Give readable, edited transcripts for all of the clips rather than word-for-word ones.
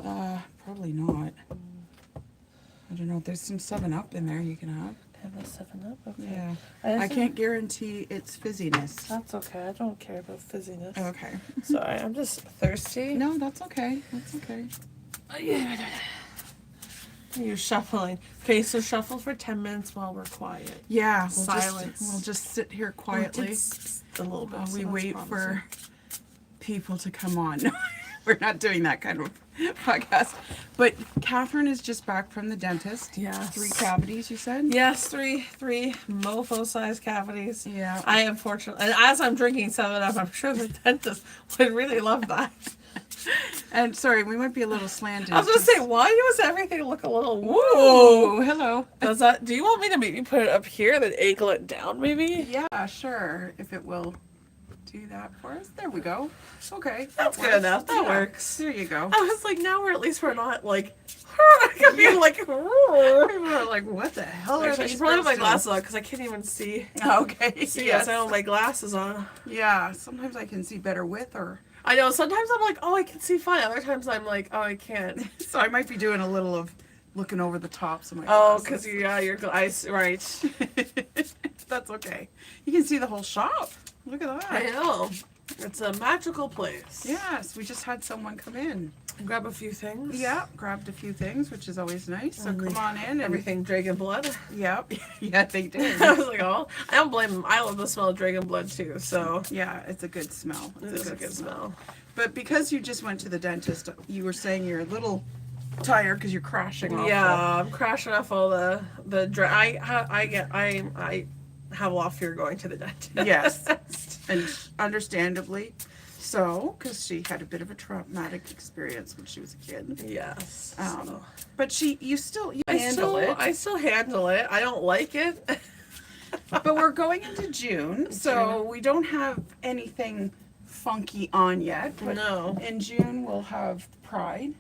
Probably not. I don't know. There's some 7-Up in there you can have. Have a 7-Up? Okay. Yeah. I I can't guarantee its fizziness. That's okay. I don't care about fizziness. Okay. Sorry, I'm just thirsty. No, that's okay. That's okay. You're shuffling. Okay, so shuffle for 10 minutes while we're quiet. Yeah. Silence. We'll just sit here quietly A little bit. while so we that's wait promising. for people to come on. We're not doing that kind of podcast. But Catherine is just back from the dentist. Yes. 3 cavities, you said? Yes, three mofo-sized cavities. Yeah. I am fortunate. And as I'm drinking 7-Up, I'm sure the dentist would really love that. And sorry, we might be a little slanted. I was going to say, why does everything look a little woo? Oh, hello. Does that? Do you want me to maybe put it up here, then angle it down, maybe? Yeah, sure. If it will do that for us. There we go. Okay. That's that good works. enough. That Yeah, works. There you go. I was like, now we're not like, being like, People are like, what the hell are I they should probably have my supposed to- glasses on because I can't even see. Okay. See, yes. I don't have my glasses on. Yeah. Sometimes I can see better with or. I know. Sometimes I'm like, oh, I can see fine. Other times I'm like, oh, I can't. So I might be doing a little of looking over the tops of my Oh, glasses. because your eyes, right? That's okay. You can see the whole shop. Look at that. I know. It's a magical place. Yes, we just had someone come in. Grab a few things. Yeah, grabbed a few things, which is always nice. So And come on in. And, Everything dragon blood. Yep. Yeah, they did. I was like, oh, I don't blame them. I love the smell of dragon blood too. So Yeah, it's a good smell. it is a good smell. But because you just went to the dentist, you were saying you're a little tired because you're crashing off. Yeah, I'm crashing off all the I have a lot of fear going to the dentist. Yes, and understandably so, because she had a bit of a traumatic experience when she was a kid. Yes. So. But you I handle it. still handle it. I don't like it. But we're going into June, so we don't have anything funky on yet. But No. in June we'll have Pride.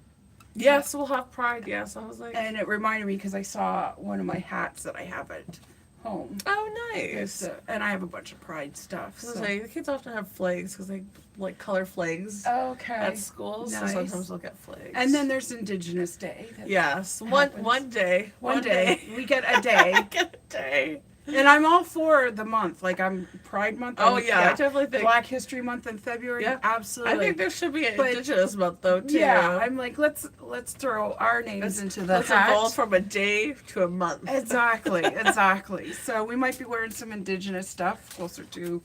Yes, we'll have Pride. Yes, I was like, And it reminded me because I saw one of my hats that I have at home. oh, nice. And I have a bunch of Pride stuff. I was So. like, the kids often have flags because they like color flags Okay. at school, so Nice. sometimes they'll get flags. And then there's Indigenous Day. that yes, happens. one day, One day we get a day. get a day. And I'm all for the month. Like I'm Pride Month. Oh I'm- yeah, I definitely think. Black History Month in February. Yeah. Absolutely. I think there should be an But- Indigenous month though too. Yeah, I'm like let's throw our names into the Let's hat. evolve from a day to a month. Exactly. So we might be wearing some Indigenous stuff closer to,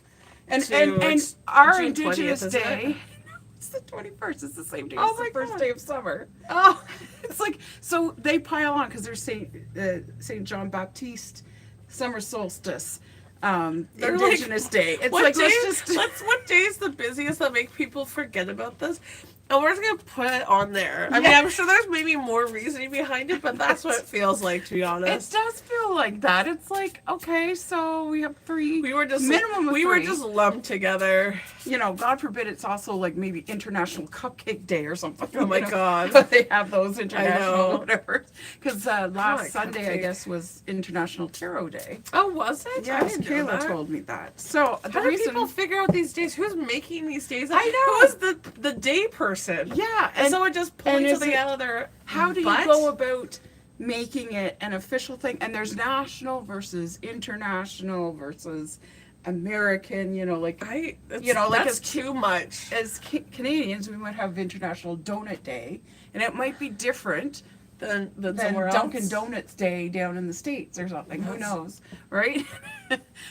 and To- and it's our June Indigenous 20th, isn't it? Day. It's the 21st. It's the same day Oh as the my first God. day of summer. Oh, It's like so they pile on because there's Saint John Baptiste summer solstice, They're like, Indigenous Day. It's what like day, let's just what day is the busiest that make people forget about this? And we're just gonna put it on there. I mean, Yeah. I'm sure there's maybe more reasoning behind it, but that's what it feels like, to be It honest. does feel like that. It's like okay, so we have 3. We were just minimum of we were 3. just lumped together. You know, God forbid it's also like maybe International Cupcake Day or something. Oh my you know? God. They have those international know. whatever. Because last like Sunday, I cupcake. guess, was International Tarot Day. Oh, was it? I Yes, didn't know Kayla that. told me that. So the How do reason, people figure out these days? Who's making these days? I know. Who is the day person? yeah, And someone just pulling and is something it- out of their how do you butt? go about making it an official thing? And there's national versus international versus American. You know, like You know, like that's it's too much. as Canadians, we might have International Donut Day, and it might be different Than than somewhere else. Dunkin' Donuts Day down in the States or something. Who Yes. knows, right?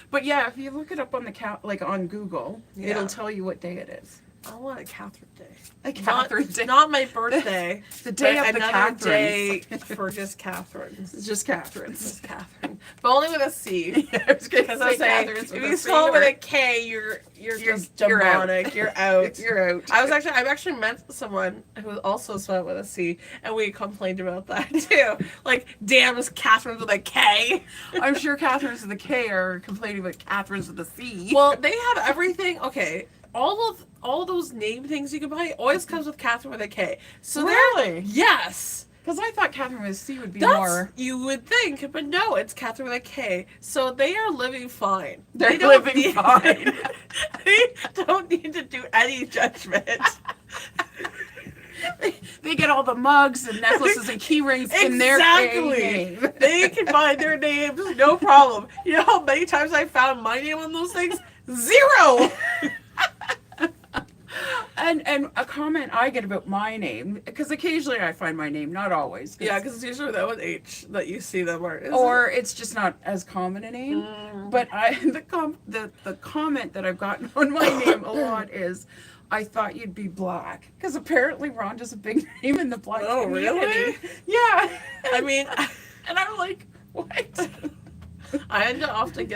But yeah, if you look it up on the like on Google, Yeah. it'll tell you what day it is. I want a Catherine Day. A Catherine not, Day. Not my birthday. The day but of the another day Catherines. for just Catherines. It's just Catherine's. Just Catherine. But only with a C. Yeah, I was gonna Because I say say, Catherine's if with you a spell it C with or- a K, you're just you're out. demonic. You're out. You're out. I've actually met someone who also spelled it with a C, and we complained about that too. Like, damn, it's Catherine's with a K. I'm sure Catherine's with a K are complaining about Catherine's with a C. Well, they have everything. Okay, all those name things you can buy always comes with Catherine with a K. So Really? yes. Because I thought Catherine with a C would be That's more. you would think, but no, it's Catherine with a K. So they are living fine. They're They don't living need- fine. They don't need to do any judgment. they get all the mugs and necklaces and key rings in their name. They can find their names, no problem. You know how many times I found my name on those things? 0. And a comment I get about my name, because occasionally I find my name, not always. Yeah, because it's usually that with H that you see them, or it's just not as common a name. But the comment that I've gotten on my name a lot is, I thought you'd be black, because apparently Rhonda's a big name in the black community. Really? Yeah. I mean, and I'm like, what? I often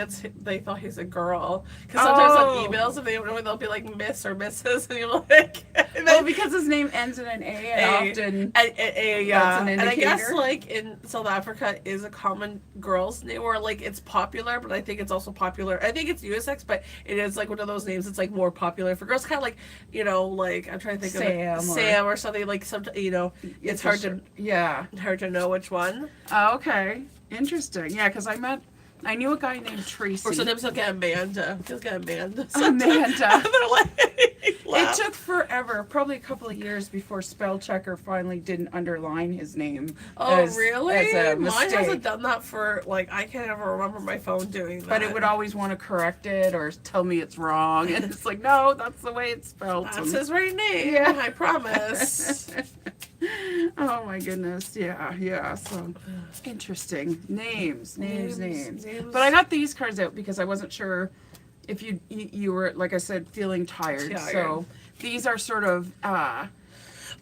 they thought he's a girl. Because sometimes on Oh. emails, if they don't know, they'll be like Miss or Mrs. And you're like... And Well, then, because his name ends in an A, and often yeah. that's an And I guess, indicator. like, in South Africa is a common girl's name, or, like, it's popular, but I think it's also popular. I think it's unisex, but it is, like, one of those names that's, like, more popular for girls. Kind of like, you know, like, I'm trying to think of Sam or something, like, sometimes, you know, it's hard to know which one. Oh, okay. Interesting. Yeah, because I knew a guy named Tracy. Or sometimes they'll get Amanda. He'll get Amanda. Amanda. And they're like, It took forever, probably a couple of years before spell checker finally didn't underline his name. Oh, really? As a Mine mistake. hasn't done that for, like, I can't ever remember my phone doing that. But it would always want to correct it or tell me it's wrong. And it's like, no, that's the way it's spelled. That's his right name. Yeah. I promise. Oh my goodness. Yeah. So interesting. Names. But I got these cards out because I wasn't sure if you were, like I said, feeling tired. So these are sort of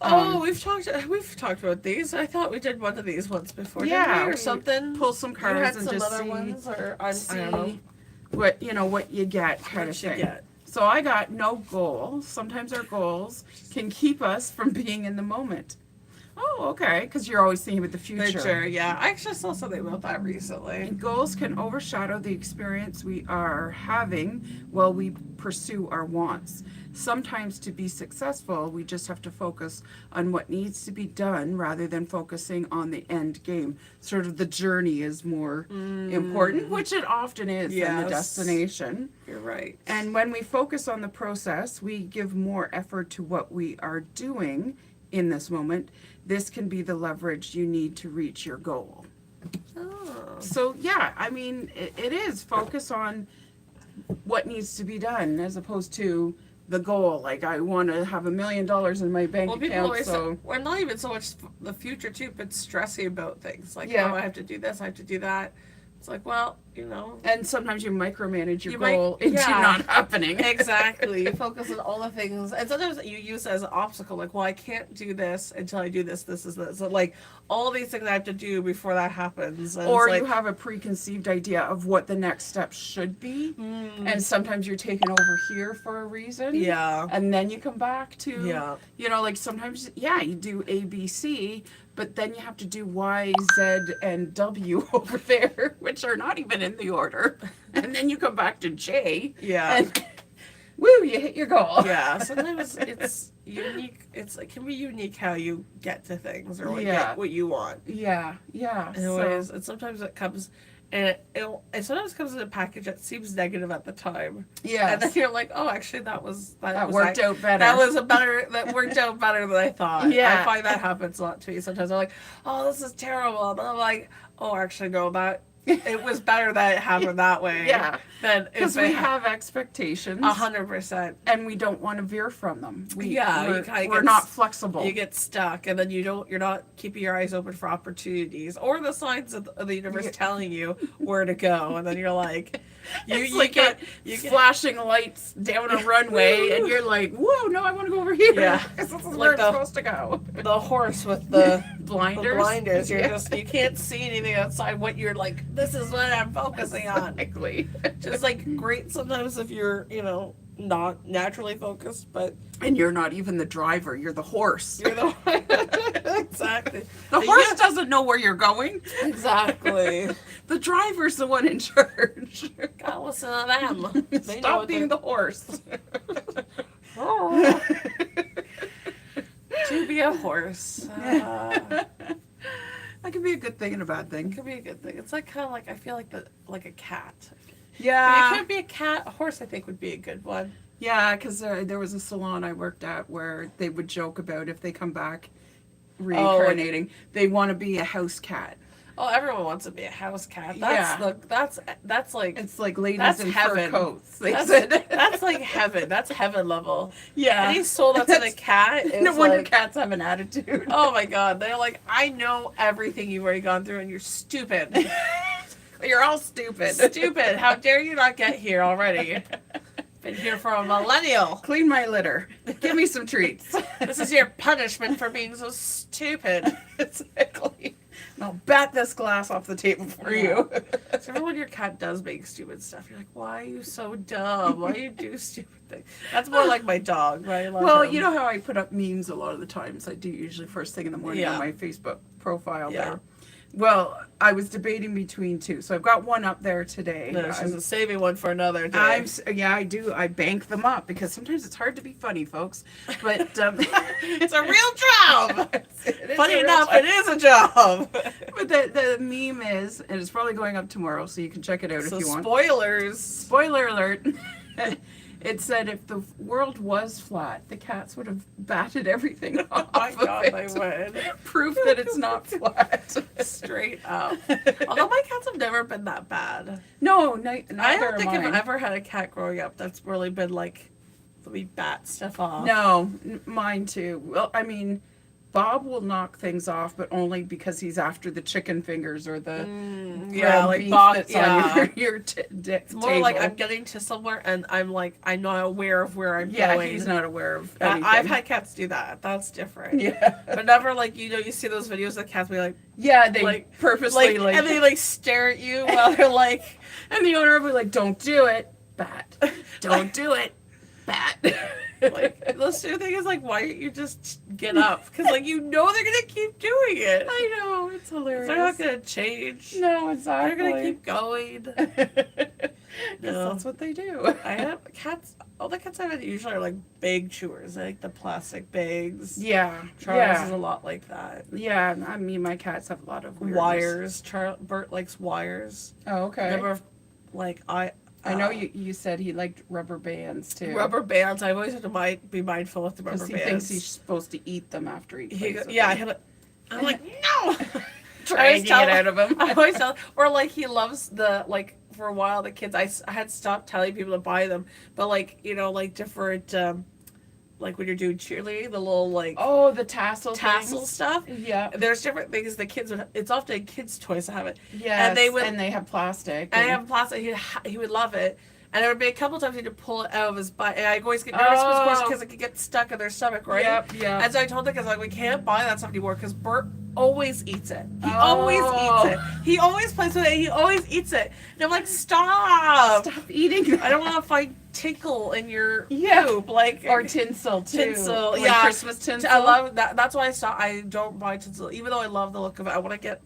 we've talked about these. I thought we did one of these once before, yeah, didn't we, or we something. pull some You cards had and some just other see, ones, or I don't know. what you get kind of What you thing. get. So I got no goal. Sometimes our goals can keep us from being in the moment. Oh, okay, because you're always thinking about the future. Yeah. I actually saw something about that recently. And goals can overshadow the experience we are having while we pursue our wants. Sometimes to be successful, we just have to focus on what needs to be done rather than focusing on the end game. Sort of the journey is more important, which it often is than the Yes. destination. You're right. And when we focus on the process, we give more effort to what we are doing in this moment. This can be the leverage you need to reach your goal. Oh. So yeah, I mean, it is focus on what needs to be done as opposed to the goal. Like, I want to have $1 million in my bank Well, people account. always So we're not even so much the future too, but stressing about things like, Yeah. oh, I have to do this, I have to do that. It's like, well, you know. and sometimes you micromanage your You goal might- into yeah. not happening. Exactly. You focus on all the things, and sometimes you use it as an obstacle. Like, well, I can't do this until I do this. This is this. So, like, all these things I have to do before that happens. And Or it's you like, have a preconceived idea of what the next step should be, and sometimes you're taken over here for a reason. yeah, And then you come back to, Yeah. you know, like sometimes, yeah, you do A, B, C, but then you have to do Y, Z, and W over there, which are not even in the order. And then you come back to J. yeah, And woo, you hit your goal. yeah. Sometimes it's unique. It can be unique how you get to things or Yeah. what you want. Yeah. Anyways, and sometimes it comes. And it sometimes comes in a package that seems negative at the time. Yeah. And then you're like, oh, actually, that worked out better. That worked out better than I thought. Yeah. I find that happens a lot to me. Sometimes I'm like, oh, this is terrible. But I'm like, oh, actually, no, it was better that it happened that way. Yeah. Than Because we have expectations. 100%. And we don't want to veer from them. Yeah, you We're, kinda we're get not s- flexible. You get stuck, and then you're not keeping your eyes open for opportunities or the signs of the universe Yeah. telling you where to go, and then you're like, It's like flashing lights down a runway, and you're like, "Whoa, no, I want to go over here. Yeah. This is Like where it's the- supposed to go." the horse with the Blinders. The blinders. You're Yeah. just you can't see anything outside what you're like. This is what I'm focusing on. Exactly. Just like great sometimes if you're not naturally focused, but And you're not even the driver. You're the horse. you're the exactly The But horse yeah, doesn't know where you're going. exactly. The driver's the one in charge. Gotta listen to them. They know Stop what being the horse. to be a horse. That could be a good thing and a bad It thing. could be a good thing. It's like kind of like I feel like a cat. Yeah. It could be a cat. A horse, I think, would be a good one. Yeah, because there was a salon I worked at where they would joke about if they come back reincarnating. They want to be a house cat. Oh, everyone wants to be a house cat. That's like It's like ladies that's in heaven. fur coats. They said. That's like heaven. That's heaven level. Yeah. Any soul that's in a cat is No wonder like, cats have an attitude. oh my god, they're like, I know everything you've already gone through, and you're stupid. You're all stupid. Stupid. How dare you not get here already? Been here for a millennial. Clean my litter. Give me some treats. This is your punishment for being so stupid. Exactly. And I'll bat this glass off the table for you. So remember when your cat does make stupid stuff, you're like, why are you so dumb? Why do you do stupid things? That's more like my dog, right? I love Well, him. you know how I put up memes a lot of the times. I do usually first thing in the morning Yeah. on my Facebook profile Yeah. there. Well, I was debating between two, so I've got one up there today. No, she's a saving one for another day. I do. I bank them up because sometimes it's hard to be funny, folks. But It's a real job. it is Funny a real enough, job. it is a job. But the meme is, and it's probably going up tomorrow, so you can check it out So if you want. spoilers. Spoiler alert. It said if the world was flat, the cats would have batted everything off Oh my god, of they it. would. Proof that it's not flat. Straight up. Although my cats have never been that bad. No, I neither don't think am I've I. ever had a cat growing up that's really been like, let me bat stuff off. No, mine too. Well, I mean, Bob will knock things off, but only because he's after the chicken fingers or the yeah, ground like beef Bob. that's Yeah. on your It's more like I'm getting to somewhere and I'm like, I'm not aware of where I'm yeah, going. he's not aware of anything. I've had cats do that. That's different. yeah, But never like, you see those videos of cats be like, yeah, they like- purposely like, and they like stare at you while they're like, and the owner will be like, "Don't do it, bat. Don't do it, bat." like the stupid thing is like, why don't you just get up? Because like you know they're gonna keep doing it. I know, it's hilarious. They're not gonna change. No, exactly. They're gonna keep going. 'Cause No. that's what they do. I have cats. All the cats I have usually are like big chewers, like the plastic bags. Yeah, Charles is yeah, a lot like that. yeah. I mean, my cats have a lot of weirdness. Wires. Bert likes wires. Oh, okay. Remember, like I know you said he liked rubber bands too. rubber bands. I always have to be mindful with the rubber because he bands. thinks he's supposed to eat them after he plays with yeah, them. I'm like no. Trying to get out of him. I always tell, or like he loves the like for a while the kids. I had stopped telling people to buy them, but like like different like when you're doing cheerleading, the little like Oh, the tassel tassel stuff. Yeah. There's different things the kids would. It's often kids' toys that have it. Yeah. And they would- and they have plastic. And I have plastic. He would love it. And there would be a couple times he had to pull it out of his butt, and I always get nervous Oh. because it could get stuck in their stomach, right? Yep, yep. And so I told the kids like, we can't buy that stuff anymore because Bert always eats it. He Oh. always eats it. He always plays with it. He always eats it. And I'm like, stop! Stop eating that. I don't want to find tinkle in your Yeah. poop, like Or tinsel too. tinsel. Like yeah, Christmas tinsel. I love that. That's why I don't buy tinsel, even though I love the look of it. I want to get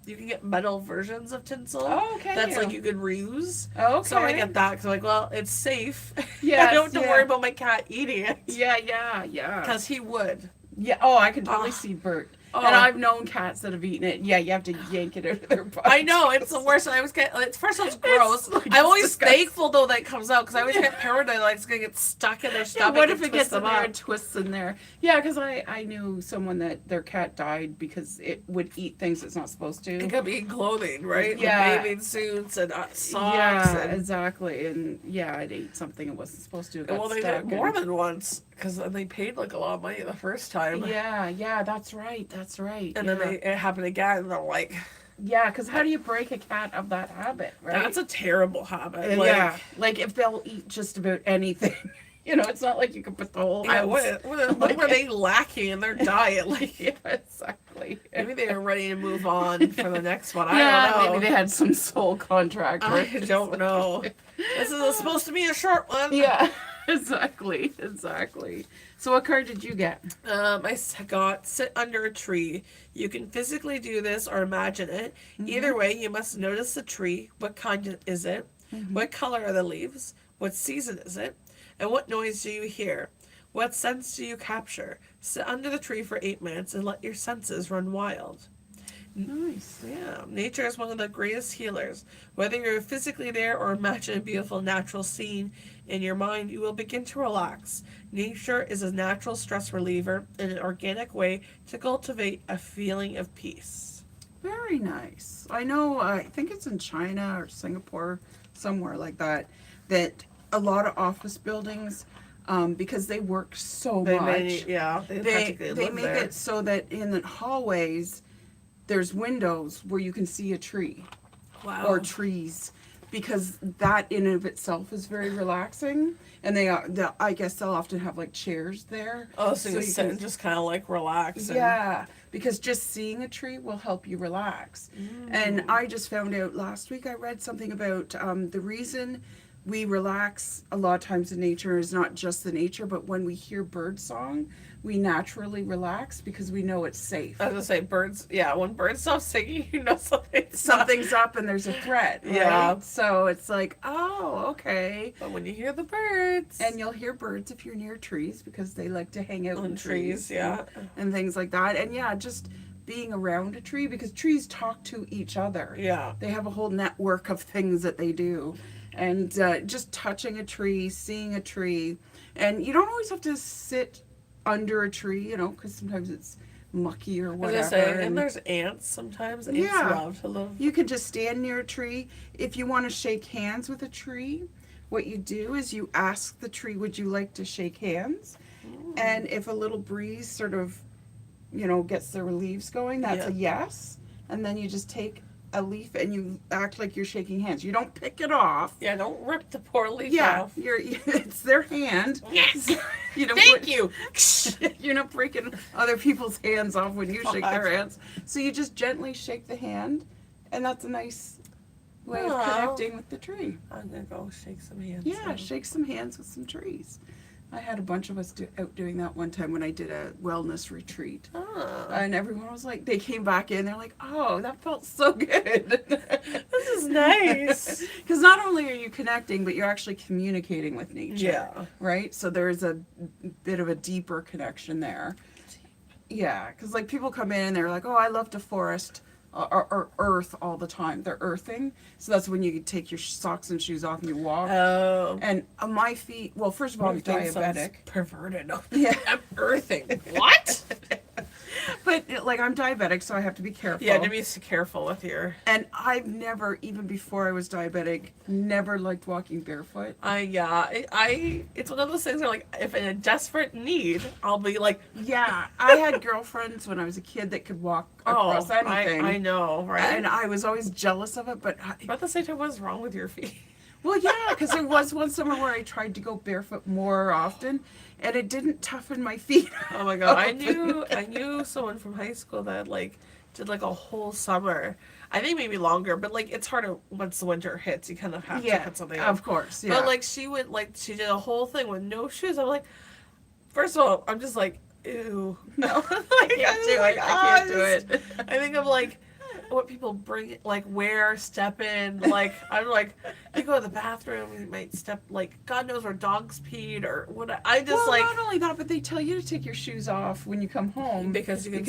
you can get metal versions of tinsel. Oh, okay. That's like you could reuse. Okay. So I get that because I'm like, well, it's safe. Yes, I don't have to yeah. worry about my cat eating it. Yeah, yeah. Because he would. Yeah. Oh, I can totally Oh. see Bert. Oh. And I've known cats that have eaten it. Yeah, you have to yank it out of their butt. I know it's the worst. And I always get. First, it's gross. like, I'm it's always disgusting. thankful though that it comes out because I always get paranoid like it's gonna get stuck in their Yeah, stomach. what and if it twist gets in them there up. and twists in there? Yeah, because I knew someone that their cat died because it would eat things it's not supposed to. It could be clothing, right? Yeah. The bathing suits and socks. Yeah, and, exactly. And yeah, it ate something it wasn't supposed to. It got well, they stuck did more and- than once because they paid like a lot of money the first time. Yeah, that's right. And then it happened again, and they're like, yeah, because how do you break a cat of that habit, right? "That's a terrible habit." Yeah, like if they'll eat just about anything, it's not like you can put the whole Yeah, house. what were they lacking in their diet? Like, Yeah, exactly. maybe they were ready to move on for the next one. I Yeah, don't know. maybe they had some soul contract. I right? don't know. This is supposed to be a short one. Yeah, exactly. So what card did you get? Got sit under a tree. You can physically do this or imagine it. Either way, you must notice the tree. What kind is it? What color are the leaves? What season is it? And what noise do you hear? What sense do you capture? Sit under the tree for 8 minutes and let your senses run wild. Nice. Yeah, nature is one of the greatest healers. Whether you're physically there or imagine a beautiful natural scene in your mind, you will begin to relax. Nature is a natural stress reliever and an organic way to cultivate a feeling of peace. Very nice. I know, I think it's in China or Singapore, somewhere like that, that a lot of office buildings, because they work so much, They they practically they live make there. it so that in the hallways there's windows where you can see a tree Wow. or trees, because that in and of itself is very relaxing. And I guess they'll often have like chairs there. Oh, so you you sit can- and just kind of like relax. Yeah, because just seeing a tree will help you relax. And I just found out last week, I read something about the reason we relax a lot of times in nature is not just the nature, but when we hear bird song, we naturally relax because we know it's safe. I was gonna say birds. Yeah, when birds stop singing, you know Something's up and there's a threat, right? Yeah. So it's like, oh, okay. But when you hear the birds, And you'll hear birds if you're near trees because they like to hang out on in trees. yeah. And things like that. And yeah, just being around a tree, because trees talk to each other. Yeah. They have a whole network of things that they do. And just touching a tree, seeing a tree. And you don't always have to sit under a tree, because sometimes it's mucky or I was whatever. gonna say, and there's ants sometimes. Ants Yeah. love to live. You could just stand near a tree. If you want to shake hands with a tree, what you do is you ask the tree, would you like to shake hands? And if a little breeze sort of, gets the leaves going, that's a yes. And then you just take a leaf and you act like you're shaking hands. You don't pick it off. Yeah, don't rip the poor leaf Yeah, off. it's their hand. Yes. You don't Thank put- you. You're not breaking other people's hands off when you shake their God. hands. So you just gently shake the hand, and that's a nice way of Aw. connecting with the tree. I'm gonna go shake some hands. Yeah, now. shake some hands with some trees. I had a bunch of us out doing that one time when I did a wellness retreat. Ah, And everyone was like, they came back in, they're like, oh, that felt so good. this is nice. Because not only are you connecting, but you're actually communicating with nature. Yeah. Right? So there's a bit of a deeper connection there. Yeah, because like people come in and they're like, oh, I love to forest or earth all the time. They're earthing. So that's when you take your socks and shoes off and you walk. Oh. And my feet, well, first of all, I'm Everything sounds diabetic. Perverted. Yeah. I'm earthing. What? But like I'm diabetic, so I have to be careful. Yeah, to be careful with your. And I've never, even before I was diabetic, never liked walking barefoot. It's one of those things where, like, if in a desperate need, I'll be like, Yeah, I had girlfriends when I was a kid that could walk across anything. I know, right? And I was always jealous of it, but But at the same time, what's wrong with your feet? well, yeah, because there was one summer where I tried to go barefoot more often, and it didn't toughen my feet. Oh my god, I knew someone from high school that like did like a whole summer. I think maybe longer, but like it's harder once the winter hits. You kind of have to put something on. of course. Yeah. But like she did a whole thing with no shoes. I'm like, first of all, I'm just like, ew. no, Like, I can't do it. I can't do it. I think of like what people bring, like wear, step in. Like I'm like, you go to the bathroom, you might step like God knows where dogs peed or what. I just Well, like not only that, but they tell you to take your shoes off when you come home because you can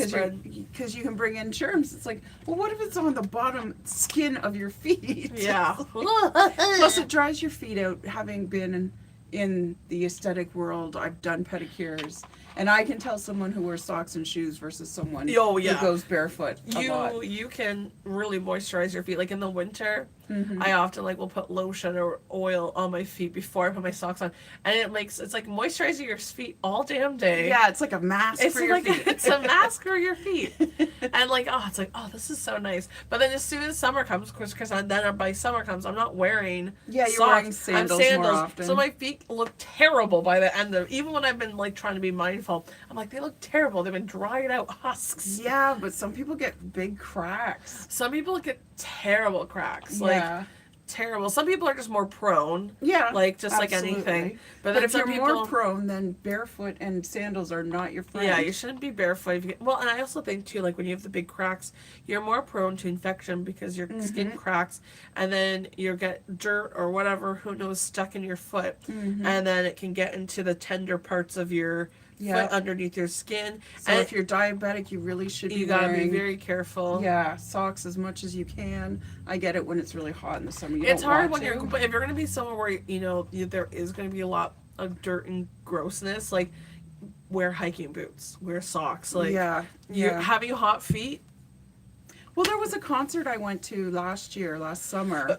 because you can bring in germs. It's like, well, what if it's on the bottom skin of your feet? yeah. Plus, it dries your feet out. Having been in the aesthetic world, I've done pedicures, and I can tell someone who wears socks and shoes versus someone Oh, yeah. who goes barefoot a lot. You can really moisturize your feet. Like in the winter, Mm-hmm. I often like will put lotion or oil on my feet before I put my socks on, and it's like moisturizing your feet all damn day. Yeah, it's like a mask It's for your like feet. it's a mask for your feet, and like it's like this is so nice. But then as soon as summer comes, because then by summer comes, I'm not wearing Yeah, you're socks. wearing I'm sandals more often. so my feet look terrible by the end of. Even when I've been like trying to be mindful, I'm like they look terrible. They've been dried out husks. Yeah, but some people get big cracks. Some people get terrible cracks. Like Yeah. terrible. Some people are just more prone. Yeah, Like just like absolutely. anything. But then if some you're more people- prone, then barefoot and sandals are not your friend. Yeah, you shouldn't be barefoot. If you get, well, and I also think too, like when you have the big cracks, you're more prone to infection because your skin cracks, and then you get dirt or whatever, who knows, stuck in your foot, and then it can get into the tender parts of your foot underneath your skin. So And if you're diabetic, you really should be you gotta wearing, be very careful. yeah, socks as much as you can. I get it when it's really hot in the summer. You It's don't hard want when to. you're, but if you're gonna be somewhere where there is gonna be a lot of dirt and grossness, like wear hiking boots, wear socks. Like, yeah, you're having hot feet. Well, there was a concert I went to last summer,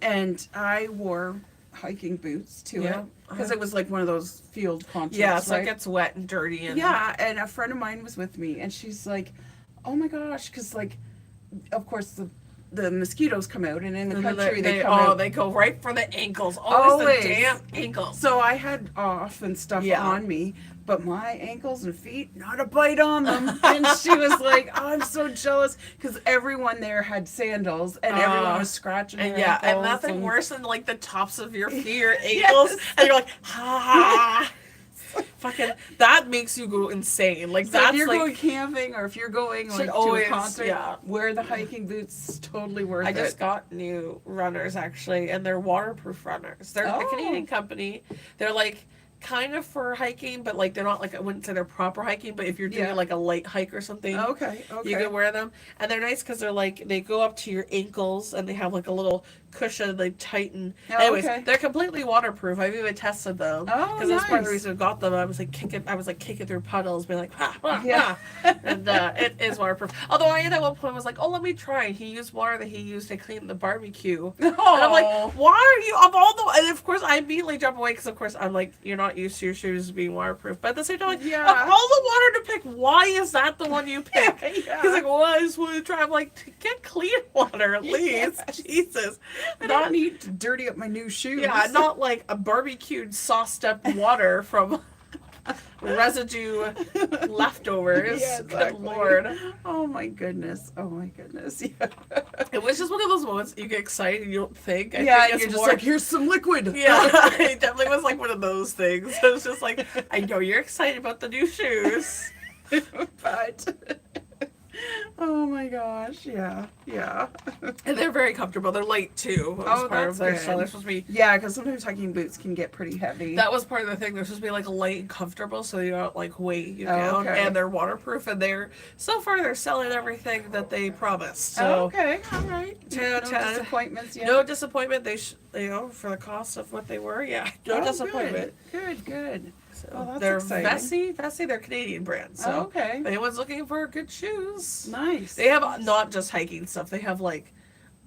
and I wore hiking boots to Yeah. it because it was like one of those field concerts. Yeah, so right? it gets wet and dirty and Yeah, and a friend of mine was with me, and she's like, "Oh my gosh," because like, of course the mosquitoes come out, and in the country they come out. they go right for the ankles. Always the Always. damn ankles. So I had off and stuff Yeah. on me, but my ankles and feet, not a bite on them. And she was like, "Oh, I'm so jealous," because everyone there had sandals, and everyone was scratching their And yeah, and ankles. nothing worse than like the tops of your feet, your ankles, and you're like, ha. Fucking, that makes you go insane. Like, So that's if you're like, going camping or if you're going Should like to always- a concert, yeah. wear the hiking boots. It's totally worth I it. just got new runners actually, and they're waterproof runners. They're a Oh. Canadian company. They're like kind of for hiking, but like they're not like, I wouldn't say they're proper hiking, but if you're doing Yeah. like a light hike or something, Okay, okay. you can wear them. And they're nice because they're like, they go up to your ankles and they have like a little cushion, they tighten. Oh, Anyways, okay. they're completely waterproof. I've even tested them. Oh, Because that's part of the nice. reason I got them. I was like kicking through puddles, being like, ha, ha, Yeah. ha. And it is waterproof. Although I at one point was like, oh, let me try. He used water that he used to clean the barbecue. And I'm like, why are you, of all the, and of course I immediately jump away because of course I'm like, you're not used to your shoes being waterproof. But at the same time, like, Yeah. of all the water to pick, why is that the one you pick? Yeah. He's like, well, I just want to try. I'm like, get clean water at least. Yes. Jesus. And not I- need to dirty up my new shoes. yeah, not like a barbecued, sauced up water from residue leftovers. Yeah, Good exactly. Lord. Oh my goodness. Oh my goodness. Yeah. It was just one of those moments you get excited and you don't think. I Yeah, think you're it's just more, like, here's some liquid. yeah, it definitely was like one of those things. It was just like, I know you're excited about the new shoes. But oh my gosh, yeah, yeah. And they're very comfortable. They're light too. That was Oh, part of that's their good. style. They're supposed to be. Yeah, because sometimes hiking boots can get pretty heavy. That was part of the thing. They're supposed to be like light and comfortable, so you don't like weigh you Oh, down. okay. And they're waterproof, and they're so far they're selling everything that they promised. So Oh, okay, all right. 10 out No of 10. disappointments yet. no disappointment. They for the cost of what they were. Yeah, no Oh, disappointment. Good, good. So Oh, that's they're exciting. Vessi. They're Canadian brand. So Oh, okay. if anyone's looking for good shoes, Nice. they have not just hiking stuff. They have like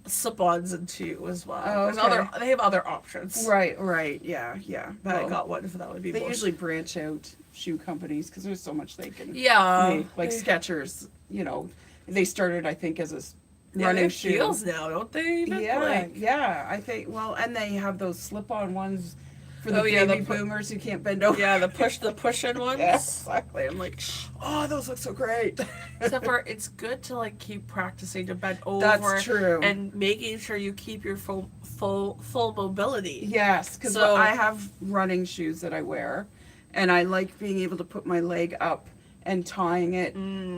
slip-ons and too as well. Oh, There's okay. they have other options. Right, yeah, yeah. But I Well, got one if that would be. they most- usually branch out shoe companies because there's so much they can yeah, make. Like Skechers, they started, I think, as a yeah, running they have shoe. heels now, don't they? Even, Yeah, like- yeah. I think. Well, and they have those slip-on ones for the Oh, yeah, baby the pu- boomers who can't bend over. yeah, the push-in ones. Yeah, exactly. I'm like, oh, those look so great. Except for it's good to like keep practicing to bend over. That's true. And making sure you keep your full mobility. Yes, because So- I have running shoes that I wear, and I like being able to put my leg up and tying it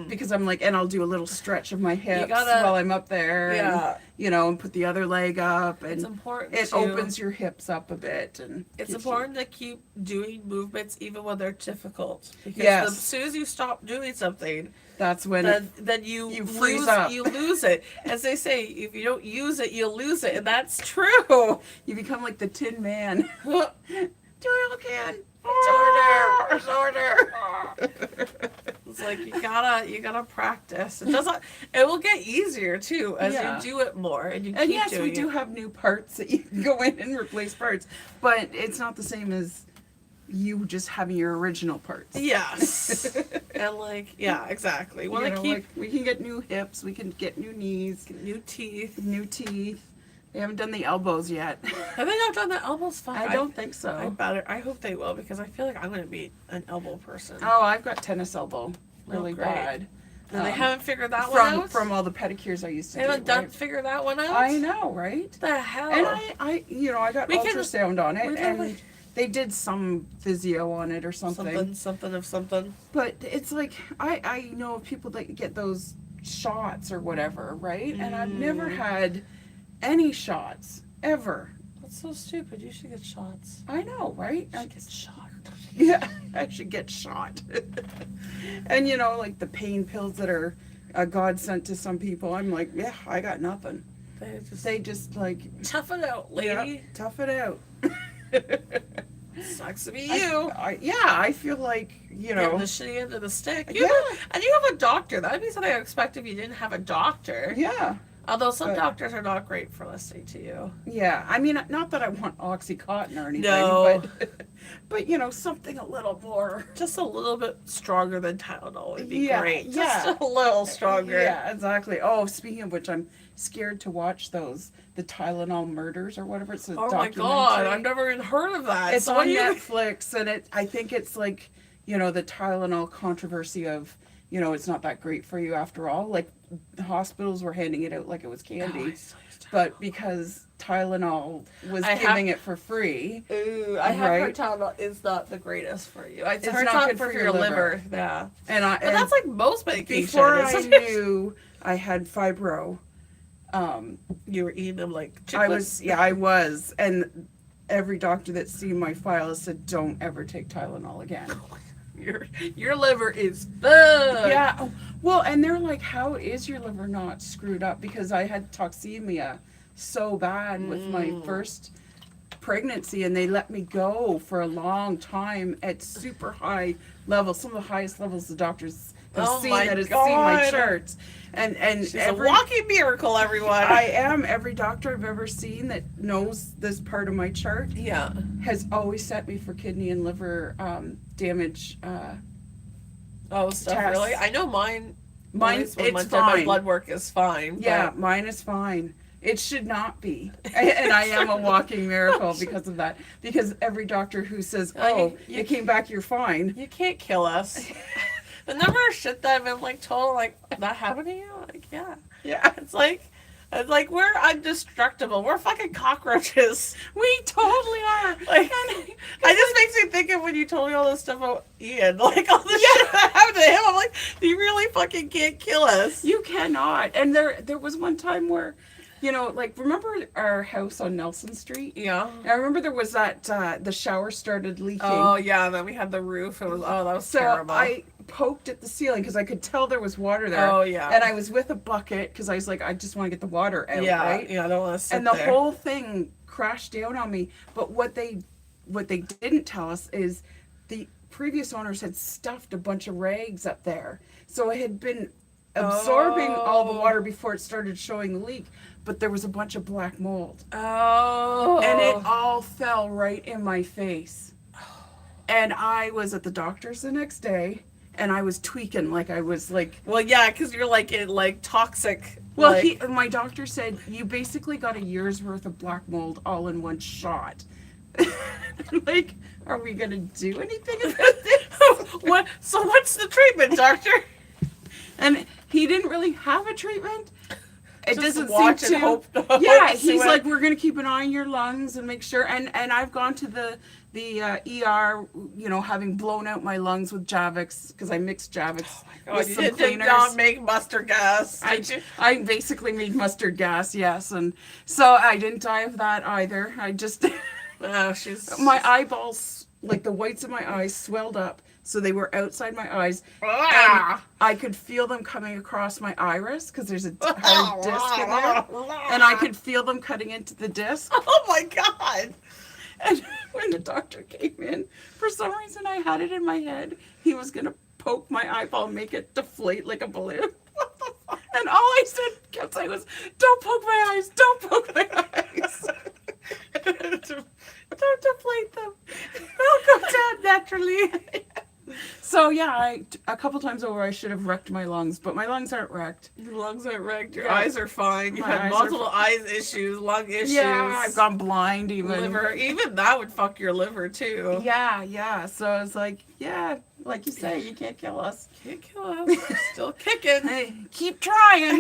because I'm like, and I'll do a little stretch of my hips gotta- while I'm up there, Yeah. and, and put the other leg up, and It's important. it to, opens your hips up a bit, and It's gives you- important to keep doing movements even when they're difficult. Because Yes. as soon as you stop doing something, That's when it, then you freeze lose, up. You lose it. As they say, if you don't use it, you'll lose it, and that's true. you become like the Tin Man. Doyle can. It's order. It's like you gotta practice. It doesn't. It will get easier too as Yeah. you do it more and you And keep yes, doing we do it. have new parts that you can go in and replace parts, but it's not the same as you just having your original parts. Yes, and like exactly. You Want to know, keep like, we can get new hips, we can get new knees, new teeth. new teeth. They haven't done the elbows yet. Have they not done that elbows? Fuck, I don't think I so. better. I hope they will because I feel like I'm gonna be an elbow person. Oh, I've got tennis elbow really great. bad. And they haven't figured that one from out. from all the pedicures I used to They do. haven't done right? figured that one out. I know, right? What the hell? And I I got We can- ultrasound on it, we and can- they did some physio on it or something. something of something. But it's like I know of people that get those shots or whatever, right? And I've never had any shots ever. That's so stupid. You should get shots. I know, right? You should get shots. Yeah, I should get shot. And you know, like the pain pills that are a godsend to some people, I'm like, yeah, I got nothing. They just like, tough it out, lady. yeah, tough it out. Sucks to be you. Yeah, I feel like, you know, Getting the shitty end of the stick. Yeah. And you have a doctor. That would be something I would expect if you didn't have a doctor. yeah, Although some But- doctors are not great for listening to you. yeah. I mean, not that I want Oxycontin or anything, No. but you know, something a little more. Just a little bit stronger than Tylenol would be Yeah, great. yeah. Just a little stronger. Yeah, exactly. Oh, speaking of which, I'm scared to watch the Tylenol murders or whatever. It's a Oh my god, documentary. I've never even heard of that. It's So on what do you- Netflix, and I think it's like, you know, the Tylenol controversy of, you know, it's not that great for you after all. Like, the hospitals were handing it out like it was Oh, candy, I saw you talk- but because Tylenol was I have- giving it for free, Ooh, I have heard Right. Tylenol is not the greatest for you. It's It's heard not not good for for your your liver. Yeah. and But that's like most medication. before I isn't it? knew I had fibro, You were eating them like I was, and every doctor that's seen my file has said, don't ever take Tylenol again. Your liver is bad. Yeah. Oh, well, and they're like, how is your liver not screwed up? Because I had toxemia so bad with my first pregnancy, and they let me go for a long time at super high levels, some of the highest levels the doctors have Oh seen my that has seen my God. charts. And She's every a walking miracle, everyone. every doctor I've ever seen that knows this part of my chart yeah. has always sent me for kidney and liver damage. Oh, stuff Tests. really? I know mine. Mine, always, when it's my fine. blood work is fine. Yeah, but- mine is fine. It should not be. And I am a walking miracle because of that. Because every doctor who says, oh, you- it came back, you're fine. You can't kill us. The number of shit that I've been like told, like, that happened to you? Like, yeah. Yeah. It's like we're indestructible. We're fucking cockroaches. We totally are. Like, it just makes me think of when you told me all this stuff about Ian. Like, all this shit that happened to him. I'm like, you really fucking can't kill us. You cannot. And there was one time where, you know, like, remember our house on Nelson Street? Yeah. I remember there was that, the shower started leaking. Oh, yeah. And then we had the roof. It was, that was So terrible. I poked at the ceiling because I could tell there was water there. Oh, yeah. And I was with a bucket because I was like, I just want to get the water out, yeah. right? Yeah, I don't want to sit And the there. whole thing crashed down on me. But what they didn't tell us is the previous owners had stuffed a bunch of rags up there. So it had been absorbing all the water before it started showing the leak. But there was a bunch of black mold. Oh. And it all fell right in my face. And I was at the doctor's the next day, and I was tweaking like I was like. Well, yeah, because you're like in like toxic. Well, like, my doctor said you basically got a year's worth of black mold all in one shot. Like, are we gonna do anything about this? what? So what's the treatment, doctor? And he didn't really have a treatment. It Just doesn't watch seem and to. hope. Yeah, see he's what- like, we're gonna keep an eye on your lungs and make sure. And I've gone to the ER, you know, having blown out my lungs with Javix because I mixed Javix God, with you some did cleaners. not make mustard gas. I basically made mustard gas, yes, and so I didn't die of that either. I just Oh, she's my eyeballs, like the whites of my eyes, swelled up, so they were outside my eyes. Ah! And I could feel them coming across my iris because there's a hard disc in there, and I could feel them cutting into the disc. Oh my god! And when the doctor came in, for some reason I had it in my head he was gonna poke my eyeball and make it deflate like a balloon. And all I kept saying was, "Don't poke my eyes! Don't poke my eyes! Don't deflate them! They'll go down naturally." So yeah, a couple times over I should have wrecked my lungs, but my lungs aren't wrecked. Your lungs aren't wrecked. Your Yeah. eyes are fine. You My have eyes are multiple eyes issues, lung issues. Yeah, I've gone blind even. liver. Even that would fuck your liver too. Yeah. So it's like, yeah, like you say, you can't kill us. Can't kill us. We're still kicking. Hey, keep trying.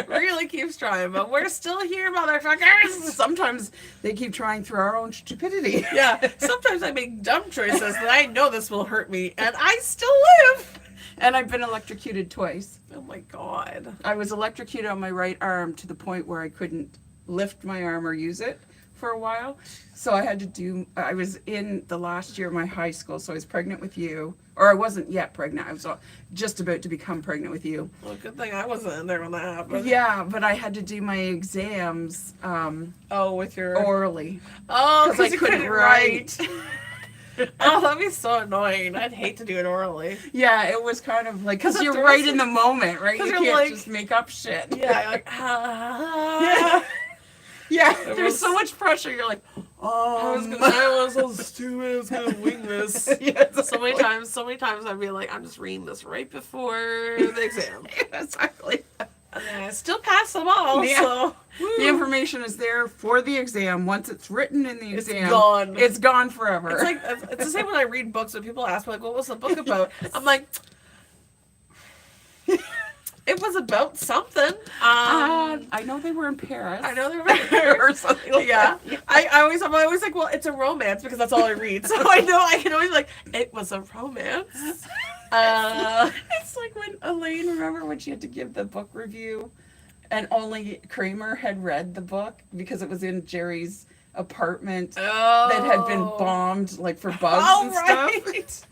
Really keeps trying, but we're still here, motherfuckers. Sometimes they keep trying through our own stupidity. Yeah, sometimes I make dumb choices that I know this will hurt me, and I still live. And I've been electrocuted twice. Oh my god. I was electrocuted on my right arm to the point where I couldn't lift my arm or use it for a while. So I was in the last year of my high school, so I was pregnant with you. Or I wasn't yet pregnant. I was just about to become pregnant with you. Well, good thing I wasn't in there when that happened. Yeah, but I had to do my exams With your... orally. Oh, Because I you couldn't write. Oh, that'd be so annoying. I'd hate to do it orally. Yeah, it was kind of like, because 'Cause you're there right was- in the moment, right? You 'cause you're can't like- just make up shit. Yeah, you're like, ah. Yeah, It there's was- so much pressure. You're like, I was so stupid. I was gonna wing this. Yeah, So many times I'd be like, I'm just reading this right before the exam. Exactly. And then I still pass them all, Yeah. so. The information is there for the exam. Once it's written in the It's exam, gone. It's gone forever. It's like, it's the same when I read books when people ask me, like, what was the book about? I'm like, it was about something. I know they were in Paris. I know they're or something like yeah. that. I'm always like, well, it's a romance because that's all I read. So I know I can always be like, it was a romance. It's like when Elaine, remember when she had to give the book review and only Kramer had read the book because it was in Jerry's apartment that had been bombed like for bugs and stuff.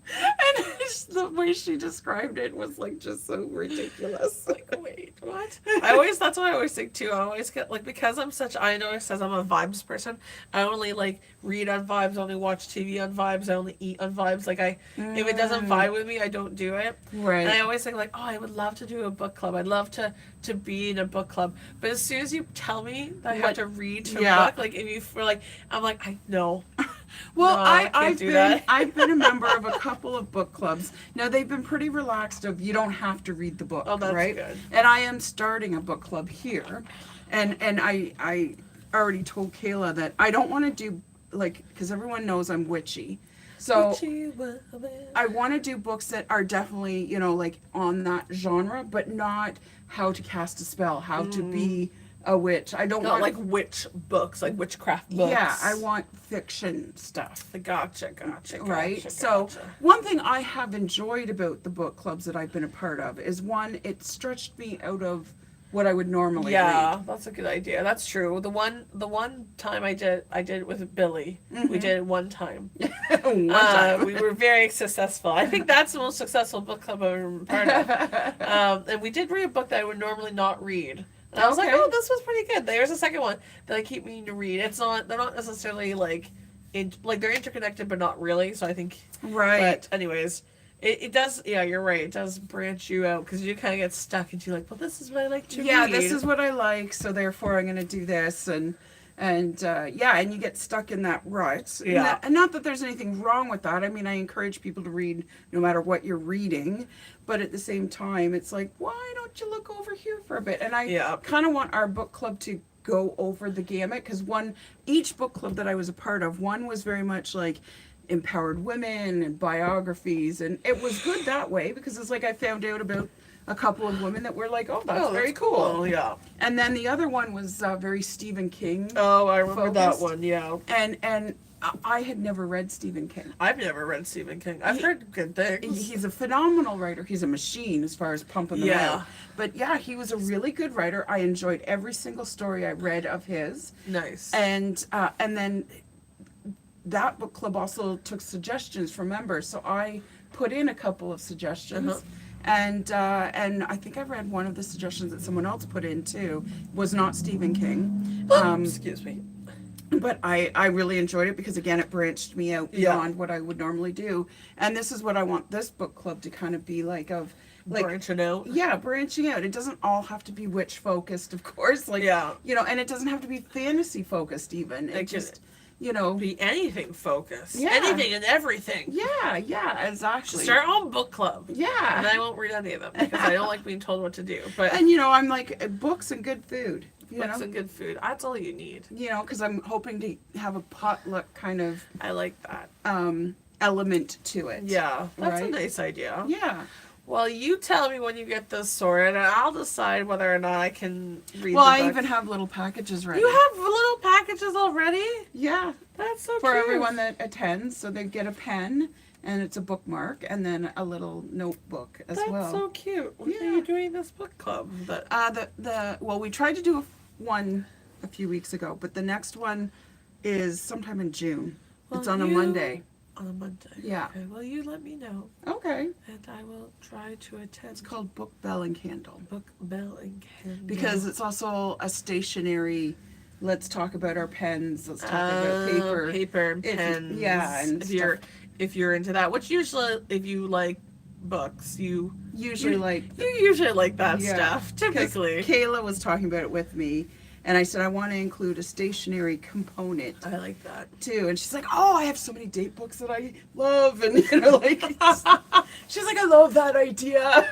And the way she described it was like just so ridiculous. Like, wait, what? That's what I always think too. I always get like, because I know it says I'm a vibes person. I only like read on vibes, I only watch TV on vibes, I only eat on vibes. Like if it doesn't vibe with me, I don't do it. Right. And I always think like, oh, I would love to do a book club. I'd love to be in a book club. But as soon as you tell me that I have to read to a book, like if you feel like, I'm like, I know. Well, No, I can't do that. I've been a member of a couple of book clubs. Now they've been pretty relaxed of you don't have to read the book, Oh, that's right? good. And I am starting a book club here, and I already told Kayla that I don't want to do like, because everyone knows I'm witchy, so I want to do books that are definitely, you know, like on that genre, but not how to cast a spell, how to be a witch. I don't Not want like witch books, like witchcraft books. Yeah, I want fiction stuff. Gotcha. Right? Gotcha. So, one thing I have enjoyed about the book clubs that I've been a part of is one, it stretched me out of what I would normally Yeah, that's a good idea. That's true. The one time I did it with Billy. We did it one time. read. One time. We were very successful. I think that's the most successful book club I've ever been part of. And we did read a book that I would normally not read. And I was like, Okay. oh, this was pretty good. There's a second one that I keep meaning to read. They're not necessarily like, they're interconnected, but not really. So I think, Right. But anyways, it does. Yeah, you're right. It does branch you out because you kind of get stuck into like, well, this is what I like to read. Yeah, this is what I like, so therefore I'm going to do this, and you get stuck in that rut. Yeah. And not that there's anything wrong with that. I mean, I encourage people to read no matter what you're reading, but at the same time, it's like, why don't you look over here for a bit? And I kind of want our book club to go over the gamut, because each book club that I was a part of, one was very much like empowered women and biographies, and it was good that way because it's like I found out about a couple of women that were like, oh, that's very cool. Yeah. And then the other one was very Stephen King. Oh, I remember that focused. one. Yeah. And I had never read Stephen King. I've never read Stephen King. I've heard good things. He's a phenomenal writer. He's a machine as far as pumping them out. But yeah, he was a really good writer. I enjoyed every single story I read of his. Nice. And then that book club also took suggestions from members, so I put in a couple of suggestions. And I think I read one of the suggestions that someone else put in too. Was not Stephen King. Excuse me. But I really enjoyed it because again it branched me out beyond what I would normally do. And this is what I want this book club to kind of be like Branching out. Yeah, branching out. It doesn't all have to be witch focused, of course. Like you know, and it doesn't have to be fantasy focused even. It just be anything focused. Yeah. Anything and everything. Yeah, exactly. Start our own book club. Yeah. And I won't read any of them because I don't like being told what to do. But And I'm like books and good food. books and good food. That's all you need. Because I'm hoping to have a potluck kind of I like that. element to it. Yeah. That's a Right? nice idea. Yeah. Well, you tell me when you get this sorted, and I'll decide whether or not I can read Well, the I book. even have little packages ready. You have little packages already? Yeah. That's so For cute. everyone that attends, so they get a pen and it's a bookmark and then a little notebook as That's well. so cute. When are Yeah. you doing this book club? Well, we tried to do one a few weeks ago. But the next one is sometime in June. Well, It's on a Monday. On a Monday. Yeah. Okay. Well, you let me know, Okay. and I will try to attend. It's called Book, Bell, and Candle. Book, Bell, and Candle. Because it's also a stationary, let's talk about our pens, let's talk about paper. Paper and If- pens. yeah, and if you're into that, which usually if you like books, you Usually usually like that Yeah, stuff. 'cause Typically, Kayla was talking about it with me, and I said I want to include a stationary component I like that. too. And she's like, "Oh, I have so many date books that I love," and like, she's like, "I love that idea."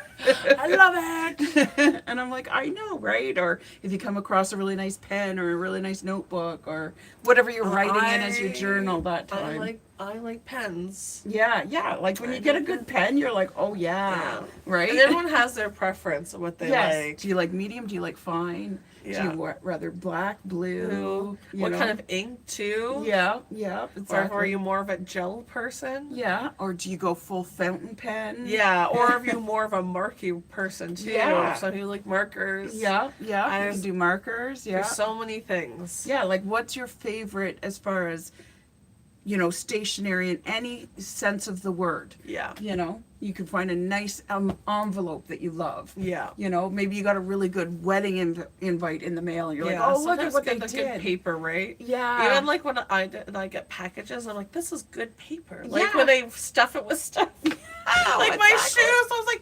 I love it. And I'm like, I know, right? Or if you come across a really nice pen or a really nice notebook or whatever you're writing in as your journal that time. I like pens. Yeah. Like when you get a good pen, you're like, oh yeah, right? And everyone has their preference of what they Yes. like. Do you like medium? Do you like fine? Yeah. Do you rather black, blue? you What know? kind of ink too? Yeah, Or exactly. are you more of a gel person? Yeah, or do you go full fountain pen? Yeah, or are you more of a marky person too? Yeah. Some people like markers. Yeah. You There's- can do markers. Yeah. There's so many things. Yeah, like what's your favorite as far as, stationery in any sense of the word? Yeah. You can find a nice envelope that you love. Yeah. Maybe you got a really good wedding invite in the mail and you're like, Yeah, oh, look at sometimes what they get the did. good paper, right? Yeah. Even like when I get packages, I'm like, this is good paper. Like Yeah. when they stuff it with stuff. Like my exactly. shoes, I was like,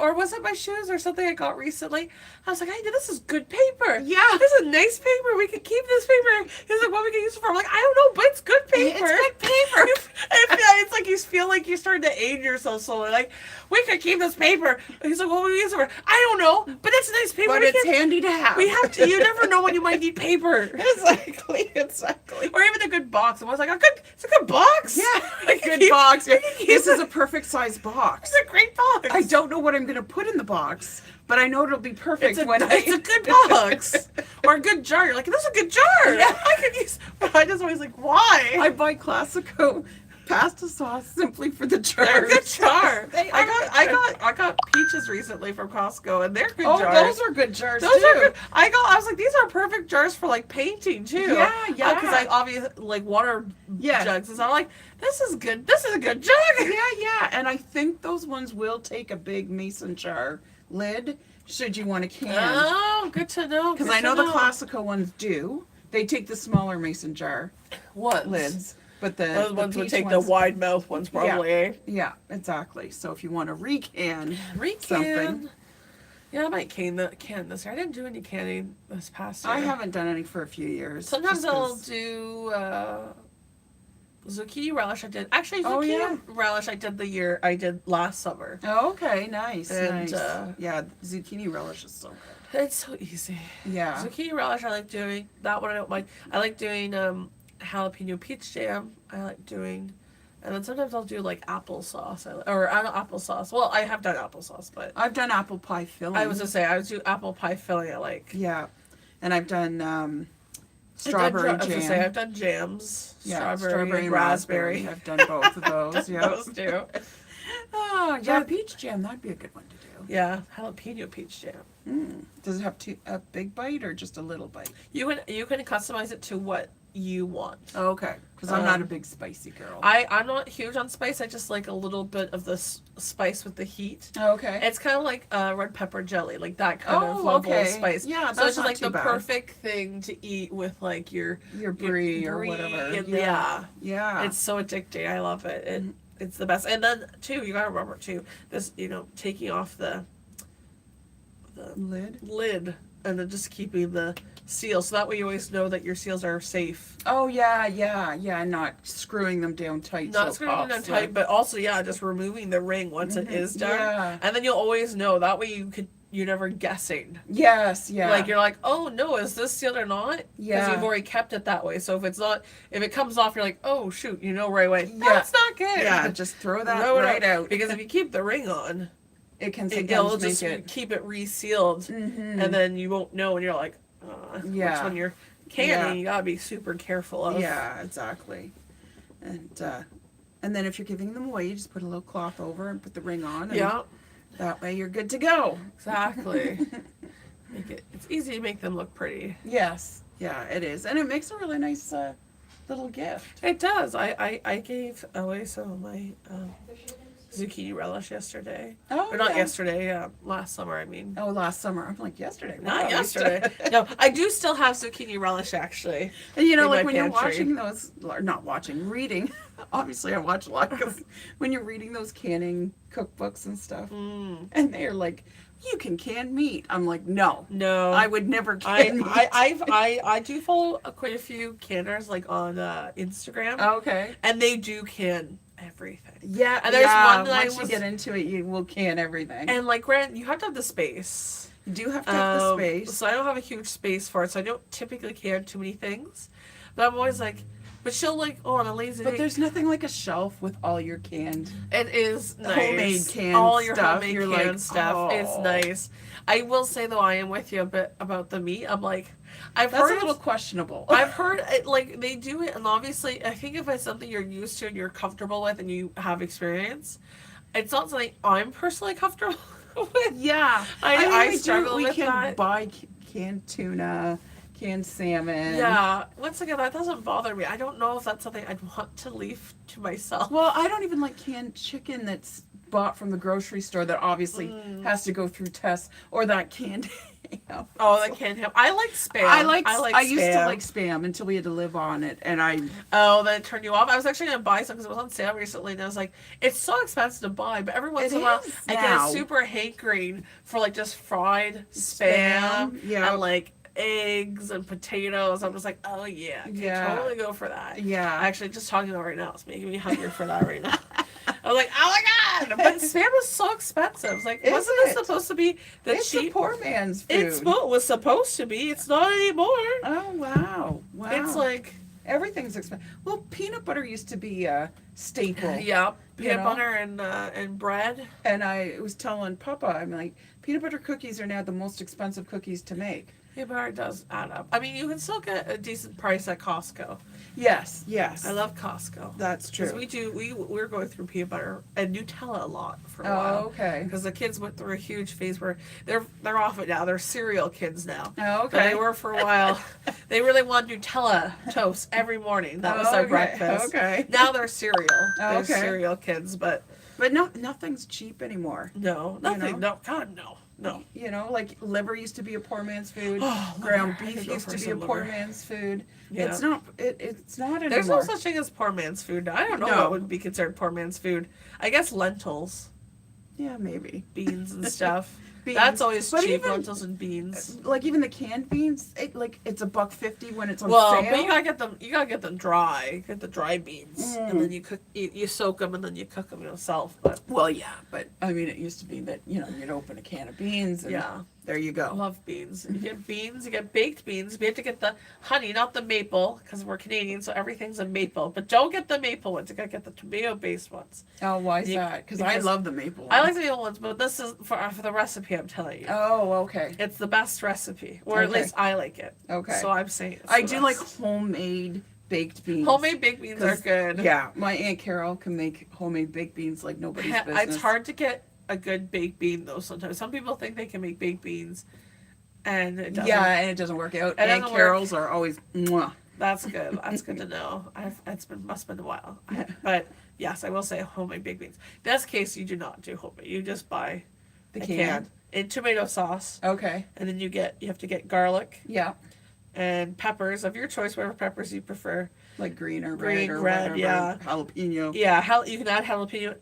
or was it my shoes or something I got recently? I was like, hey, this is good paper. Yeah. This is nice paper. We could keep this paper. He's like, what we can use it for? I'm like, I don't know, but it's good paper. It's good paper. It's like you feel like you're starting to age yourself slowly. Like, we could keep this paper. He's like, what would we use it for? I don't know, but it's nice paper. But We it's can- handy to have. We have to. You never know when you might need paper. Exactly. Or even a good box. I was like, it's a good box. Yeah, I can good keep- box. I can keep This is it. a perfect size box. It's a great box. I don't know what I'm going to put in the box, but I know it'll be perfect It's a good box. Or a good jar. You're like, this is a good jar. Yeah. I could use. But I just always like, why? I buy Classico pasta sauce simply for the jars. They're a good jar. They are I good jars. got peaches recently from Costco, and they're good Oh, jars. those are good jars Those too. are good. I was like, these are perfect jars for like painting too. Yeah. Because I obviously like water Yeah. jugs, and so I'm like, this is good. This is a good jug. Yeah, and I think those ones will take a big mason jar lid should you want to can. Oh, good to know. Because good I know to the Classico ones do. They take the smaller mason jar What lids, but the Those ones would peach take ones- the wide mouth ones probably. Eh? Yeah, exactly. So if you want to recan Recan. something, Yeah, I might can this year. I didn't do any canning this past year. I haven't done any for a few years. Sometimes just I'll 'cause- do zucchini relish. I did actually Oh, zucchini yeah. relish. I did last summer. Oh, okay, nice, And, nice. Yeah, zucchini relish is so good. It's so easy. Yeah. Zucchini relish. I like doing that one. I don't mind. I like doing jalapeno peach jam. I like doing. And then sometimes I'll do like applesauce, applesauce. Well, I have done applesauce, but I've done apple pie filling. I was gonna say I would do apple pie filling. I like Yeah, and I've done strawberry I was gonna jam. say I've done jams, Yeah, strawberry and raspberry. I've done both of those. Yeah. Those two. Oh, yeah, peach jam. That'd be a good one to do. Yeah, jalapeno peach jam. Does it have a big bite or just a little bite? You can customize it to what you want. Oh, okay, because I'm not a Um, big spicy girl. I'm not huge on spice. I just like a little bit of the spice with the heat. Okay. It's kind of like red pepper jelly, like that kind of Oh, level of okay. spice. Yeah, so that's it's just not like too the bad. perfect thing to eat with like your Brie or brie whatever. and- Yeah. It's so addicting. I love it. It's the best. And then too, you gotta remember too, this taking off the Lid. lid and then just keeping the seal, so that way you always know that your seals are safe. Oh yeah. Not screwing them down tight. Not so it screwing them down pops, tight, but also just removing the ring once it is done. Yeah. And then you'll always know. That way you're never guessing. Yes. Yeah. Like you're like, oh no, is this sealed or not? Because Yeah. you've already kept it that way. So if it comes off, you're like, oh shoot, right away. Yeah. That's not good. Yeah. Just throw that Throw it right out. Because if you keep the ring on, It can it'll sometimes just make it. keep it resealed, and then you won't know, and you're like, Yeah. which when you're canning, Yeah. you gotta be super careful of. Yeah, exactly. And then if you're giving them away, you just put a little cloth over and put the ring on. And Yeah. That way you're good to go. Exactly. It's easy to make them look pretty. Yes. Yeah, it is, and it makes a really nice little gift. It does. I gave away some of my zucchini relish yesterday. Oh, Or not yeah. yesterday, last summer, I mean. Oh, last summer. I'm like yesterday. Not Wow, yesterday. No, I do still have zucchini relish, actually. And you know, in like my when you're pantry. watching those, or not watching, reading. Obviously, I watch a lot because when you're reading those canning cookbooks and stuff, and they're like, "You can can meat." I'm like, "No, No. I would never can meat." I do follow quite a few canners, like, on Instagram. Okay. And they do can everything. Yeah, And there's yeah, one that I once you was- get into it, you will can everything. And, like, Grant, you have to have the space. You do have to have the space. So I don't have a huge space for it, so I don't typically can too many things. But I'm always like, but she'll, like, oh, on a lazy But day. there's nothing like a shelf with all your canned. It is nice. Homemade canned all your stuff. homemade You're canned like, stuff. It's oh. nice. I will say though, I am with you a bit about the meat. I'm like, I've That's heard a little questionable. I've heard it, like, they do it, and obviously, I think if it's something you're used to and you're comfortable with and you have experience, it's not something I'm personally comfortable with. Yeah, I we struggle we with can that. buy canned tuna, canned salmon. Yeah, once again, that doesn't bother me. I don't know if that's something I'd want to leave to myself. Well, I don't even like canned chicken that's bought from the grocery store that obviously has to go through tests, or that canned ham. Oh, that can't help. I like spam. I used to Spam. like spam until we had to live on it, and I Oh, that turned you off. I was actually gonna buy some because it was on sale recently, and I was like, it's so expensive to buy, but every once It in a while, is I now. get a super hankering for like just fried spam, yeah. and like eggs and potatoes. I'm just like, oh yeah, I can Yeah. totally go for that. Yeah. Actually, just talking about it right now, it's making me hungry for that right now. I was like, oh my god! But spam is so expensive. It's like, Is wasn't it? this supposed to be the it's cheap? a poor man's food. It's what was supposed to be. It's not anymore. Oh wow, wow! It's like. everything's expensive. Well, peanut butter used to be a staple. Yeah, peanut know? butter and bread. And I was telling Papa, I'm like, peanut butter cookies are now the most expensive cookies to make. Peanut butter does add up. I mean, you can still get a decent price at Costco. Yes, yes. I love Costco. That's Because true. we're going through peanut butter and Nutella a lot for a Oh, while. okay. Because the kids went through a huge phase where they're off it now. They're cereal kids now. Oh, But they okay. were for a while. They really wanted Nutella toast every morning. That was their Okay, breakfast. okay. Now they're cereal. They're Okay. cereal kids, but But no, nothing's cheap anymore. no, nothing. know? No, God, no. No. You know, like liver used to be a poor man's food. Oh, Ground liver. I beef could go used for to be a some poor liver. man's food. Yeah. It's not. It's not anymore. There's no such thing as poor man's food. I don't know No. what would be considered poor man's food. I guess lentils, Yeah, maybe. beans and stuff. Beans. That's always But cheap, even- lentils and beans. Like even the canned beans, it's $1.50 when it's on Well, sale. but you gotta get them. You gotta get them dry. Get the dry beans, and Mm. then you soak them, and then you cook them yourself. But Well, yeah, but I mean, it used to be that you'd open a can of beans and yeah, there you I go. love beans. You get beans. You get baked beans. We have to get the honey, not the maple, because we're Canadian, so everything's a maple. But don't get the maple ones. You gotta get the tomato-based ones. Oh, why is You- that? Because I because love the maple. I one. like the maple ones, but this is for the recipe I'm telling you. Oh, okay. It's the best recipe, or at Okay. least I like it. Okay. So I'm saying it's I the do like best. homemade baked beans. Homemade baked beans are 'Cause, good. Yeah, my Aunt Carol can make homemade baked beans like nobody's business. It's hard to get a good baked bean though. Sometimes some people think they can make baked beans, and it doesn't. Yeah, and it doesn't work out. It Aunt doesn't work. Carol's are always mwah. That's good. That's good to know. Must have been a while. But yes, I will say homemade baked beans. Best case, you do not do homemade. You just buy The a can. in tomato sauce, Okay. and then you have to get garlic Yeah. and peppers of your choice, whatever peppers you prefer. Like green or Green, red or red, whatever. yeah. Jalapeno. Yeah, you can add jalapeno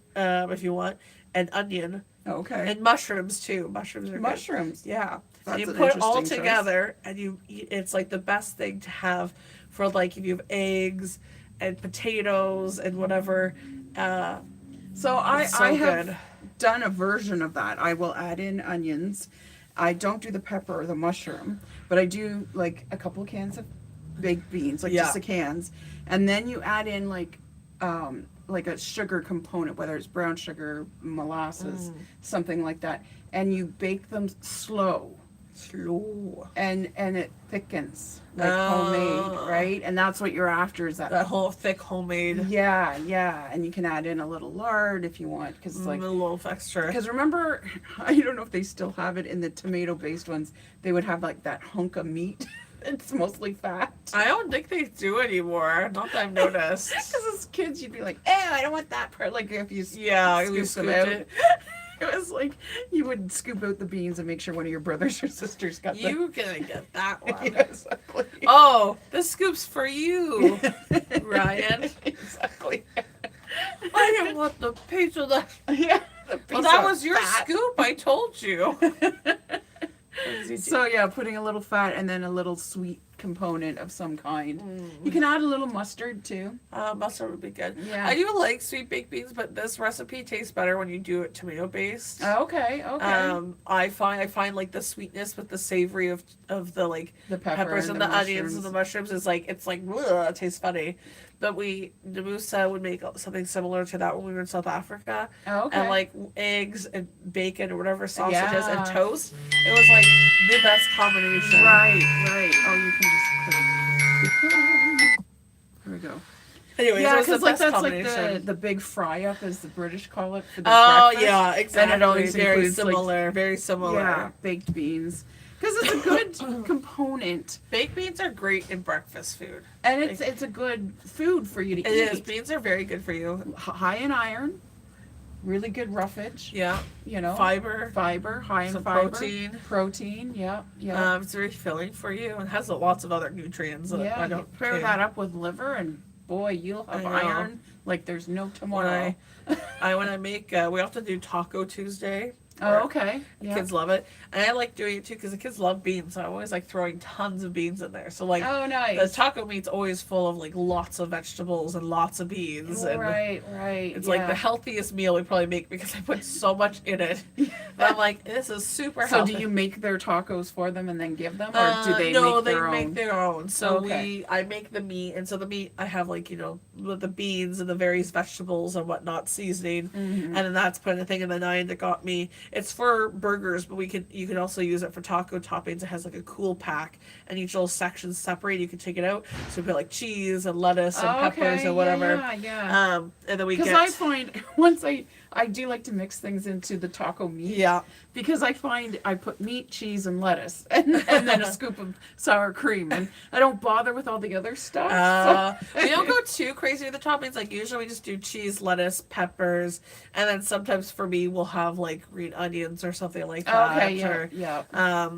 if you want, and onion, Okay. and mushrooms too. Mushrooms are good. Mushrooms. Yeah. That's And you an put it all interesting choice. together, and you eat, it's like the best thing to have for like if you have eggs and potatoes and whatever. So I It's so have good. done a version of that. I will add in onions. I don't do the pepper or the mushroom, but I do like a couple of cans of baked beans, like Yeah. just the cans, and then you add in like a sugar component, whether it's brown sugar, molasses, something like that, and you bake them slow, and it thickens like homemade, right? And that's what you're after is that. That whole thick homemade, Yeah, yeah, and you can add in a little lard if you want, because it's like a little extra. because remember, I don't know if they still have it in the tomato-based ones. They would have like that hunk of meat It's mostly fat. I don't think they do anymore. Not that I've noticed. Because as kids, you'd be like, "Eh, I don't want that part." Like if you Yeah, we scoop them scooped out. it. It was like you would scoop out the beans and make sure one of your brothers or sisters got them. You gonna get that one. Yeah, exactly. Oh, this scoop's for you, Ryan. Exactly. I didn't want the piece of the. Yeah. the Well, piece that of was your fat. scoop. I told you. So yeah, putting a little fat and then a little sweet component of some kind. Mm. You can add a little mustard too. Mustard would be good. Yeah. I do like sweet baked beans, but this recipe tastes better when you do it tomato based. Okay. I find like the sweetness with the savory of the like The peppers and the the onions and mushrooms. the mushrooms is like it's like ugh, it tastes funny. But Namusa would make something similar to that when we were in South Africa. Okay. And like eggs and bacon or whatever sausages and Yeah. toast. It was like the best combination. Right. Oh, you can just put it. Here we go. Anyways, Yeah, it was the because like best that's like combination. the big fry up, as the British call it, for the Oh breakfast. yeah, exactly. And it always very includes, like, similar. Very similar. Yeah, baked beans. Because it's a good component, Baked beans are great in breakfast food. and it's a good food for you to It eat. is. Beans are very good for you. High in iron, really good roughage. Yeah. You know, Fiber. high in Some fiber, protein. Yeah. It's very filling for you and has lots of other nutrients that Yeah, I you don't pair care. that up with liver, and boy, you'll have I know. iron like there's no tomorrow. When I make, we often do Taco Tuesday. Oh, okay. The Yeah. kids love it, and I like doing it too because the kids love beans. So I always like throwing tons of beans in there. So like Oh, the nice. taco meat's always full of like lots of vegetables and lots of beans. And Right. it's like the yeah. healthiest meal we probably make because I put so much in it. But I'm like, this is super So healthy. do you make their tacos for them and then give them, or do they no, make they their own? make their own. So Okay. I make the meat, and so the meat I have like with the beans and the various vegetables and whatnot seasoning, Mm-hmm. and then that's put in the thing. And then I got me. It's for burgers, but you can also use it for taco toppings. It has like a cool pack, and each little section's separate. You can take it out. So we put like cheese and lettuce and peppers and whatever. Yeah. And then we Because get I find once I do like to mix things into the taco meat. yeah. Because I find I put meat, cheese, and lettuce, and then a scoop of sour cream, and I don't bother with all the other stuff. We don't go too crazy with the toppings. Like usually we just do cheese, lettuce, peppers, and then sometimes for me we'll have like green onions or something like that. Okay, yeah, Or, yeah.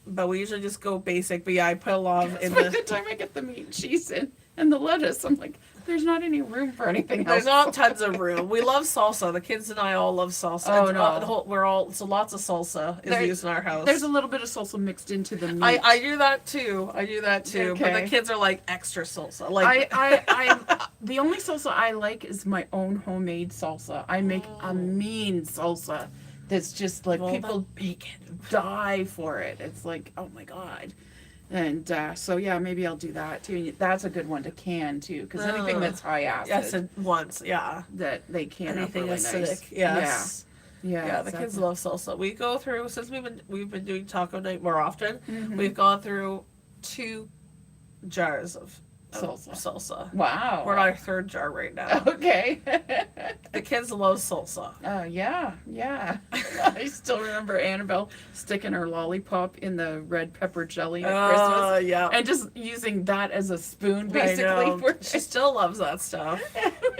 but we usually just go basic. But yeah, I put a lot of in By the the. time I get the meat, cheese, and the lettuce, I'm like, there's not any room for anything There's else. not tons of room. We love salsa. The kids and I all love salsa. Oh, It's no. we're all so lots of salsa is There- used in our house. There's a little bit of salsa mixed into the meat. I do that too. But Okay. the kids are like extra salsa. Like I the only salsa I like is my own homemade salsa. I make a mean salsa that's just like well, people bacon. die for it. It's like, oh my god. And so yeah, maybe I'll do that too. And that's a good one to can too, because anything that's high acid Yes, and once, yeah. that they can up Anything really acidic. nice. Yes. Yeah. Yeah, the kids exactly. love salsa. We go through since we've been doing taco night more often. Mhm. We've gone through 2 jars of salsa. Wow. We're on our 3rd jar right now. Okay. The kids love salsa. Yeah. I still remember Annabelle sticking her lollipop in the red pepper jelly at Christmas Yeah. and just using that as a spoon, I basically. know. For She still loves that stuff.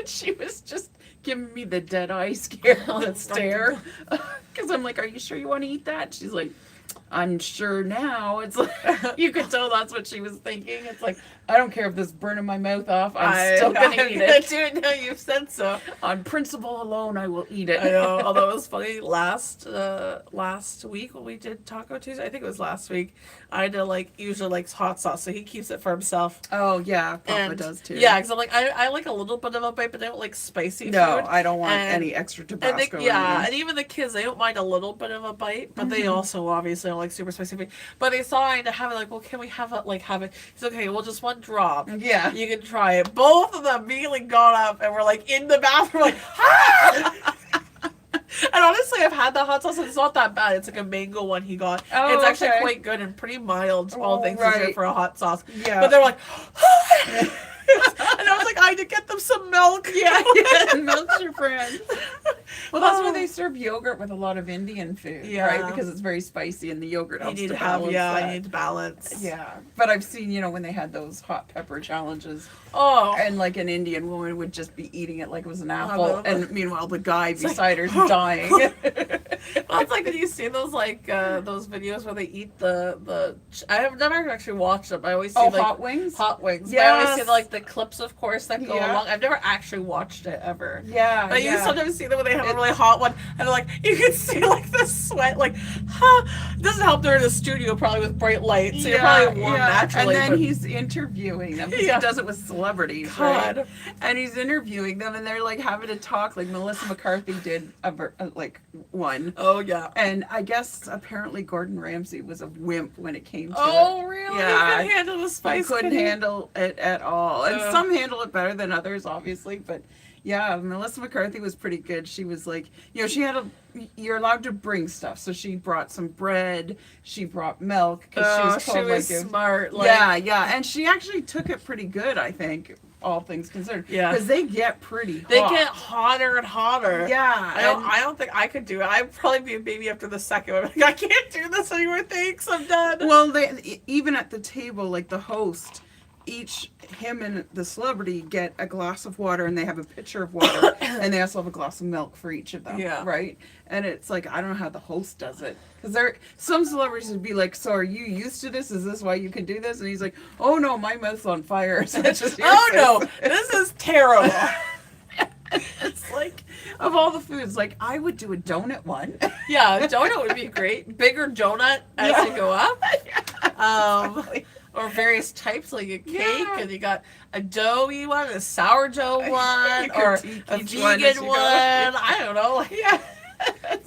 she was just giving me the dead eye stare. Because I'm like, are you sure you want to eat that? She's like, I'm sure now. It's like, you could tell that's what she was thinking. It's like, I don't care if this is burning my mouth off. I'm still going to eat it. Do it now. You've said so. On principle alone, I will eat it. I know. Although it was funny last week when we did Taco Tuesday. I think it was last week. I had to usually likes hot sauce, so he keeps it for himself. Oh, yeah. Papa And does too. yeah, because I'm like I like a little bit of a bite, but I don't like spicy No, food. I don't want And- any extra And Tabasco. they, or yeah, anything. and even the kids, they don't mind a little bit of a bite, but they also obviously don't like super spicy food. But they saw I had to have it, like, well, can we have it, He's okay, well, just one drop. Yeah. You can try it. Both of them immediately got up and were like in the bathroom, like, ah! And honestly, I've had the hot sauce. It's not that bad. It's like a mango one he got. Oh, It's actually okay. quite good and pretty mild, all Oh, things considered right. for a hot sauce. Yeah. But they're like, And I was like, I need to get them some milk. Yeah, milk's your friend. Well, that's why they serve yogurt with a lot of Indian food, Yeah. right? Because it's very spicy, and the yogurt You helps need to to have, balance yeah, that. I need to balance. Yeah, but I've seen, when they had those hot pepper challenges, Oh. and like an Indian woman would just be eating it like it was an apple, no. and meanwhile the guy like, beside her's dying. Well, it's like, did you see those those videos where they eat the I have never actually watched them. I always see Hot wings? Hot wings. But I always see Yes. like the clips, of course, that go Yeah. along. I've never actually watched it ever. Yeah, But you yeah. sometimes see them when they have a really hot one, and like you can see like the sweat, like, huh? It doesn't help they're in a studio probably with bright lights, so you're probably warm naturally. And then but- he's interviewing them. 'Cause Yeah. He does it with celebrities, God. right? And he's interviewing them, and they're like having a talk. Like Melissa McCarthy did one, Oh yeah. and I guess apparently Gordon Ramsay was a wimp when it came to it. Oh really? Yeah. You couldn't handle the I spice. couldn't could you? handle it at all. And Ugh. some handle it better than others, obviously. But yeah, Melissa McCarthy was pretty good. She was like, you're allowed to bring stuff. So she brought some bread. She brought milk because she was told like, smart. Like, yeah, and she actually took it pretty good, I think, all things considered. Yeah. because they get pretty hot. they get hotter and hotter. Yeah, I don't think I could do it. I'd probably be a baby after the second one. Like, I can't do this anymore. Thanks, I'm done. Well, even at the table, like the host, him and the celebrity get a glass of water, and they have a pitcher of water, and they also have a glass of milk for each of them. Yeah. Right. And it's like, I don't know how the host does it, because some celebrities would be like, "So are you used to this? Is this why you can do this?" And he's like, "Oh no, my mouth's on fire." So it's just Oh no, this is terrible. It's like, of all the foods, like I would do a donut one. Yeah, donut would be great. Bigger donut as Yeah. you go up. Exactly. Or various types, like a cake, Yeah. and you got a doughy one, a sourdough one, You or critique a each one as vegan you one. go. I don't know. Like, Yeah.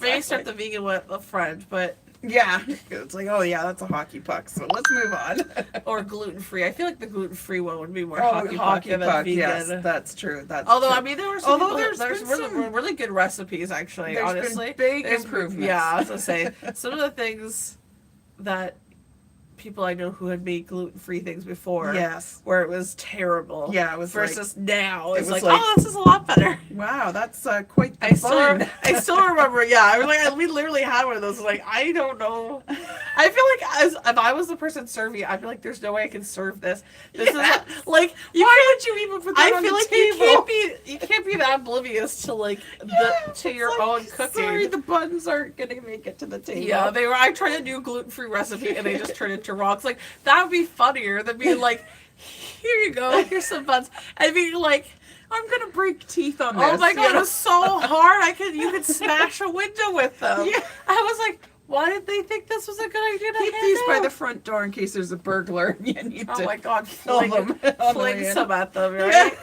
maybe start the vegan one up front, but Yeah. It's like, oh yeah, that's a hockey puck. So let's move on. or gluten free. I feel like the gluten free one would be more Oh, hockey puck than vegan. yes, that's true. That's Although true. I mean, there were some Although people, there's been really, some- really good recipes actually. There's been honestly, big There's- improvements. Yeah, I was gonna say some of the things that people I know who had made gluten free things before. Yes. Where it was terrible. Yeah, it was versus now. it It's was like, like- oh, this is a lot better. Wow, that's quite the I still, bun. I still remember. Yeah, I was like, we literally had one of those. Like, I don't know. I feel like if I was the person serving it, I'd be like, "There's no way I can serve this. This Yes. is like, Why would you even put that I on feel the like table? you can't be that oblivious to like Yeah, to your it's like, own cooking. Sorry, the buns aren't gonna make it to the table. Yeah, they were. I tried a new gluten-free recipe and they just turned into rocks. Like that would be funnier than being like, "Here you go, here's some buns," and being like, I'm gonna break teeth on this. "Oh my god, you know? it's so hard! You could smash a window with them." Yeah. I was like, "Why did they think this was a good idea to Keep hand these by out?" the front door in case there's a burglar. You need Oh to my god, kill them on the fling way in. some at them, right?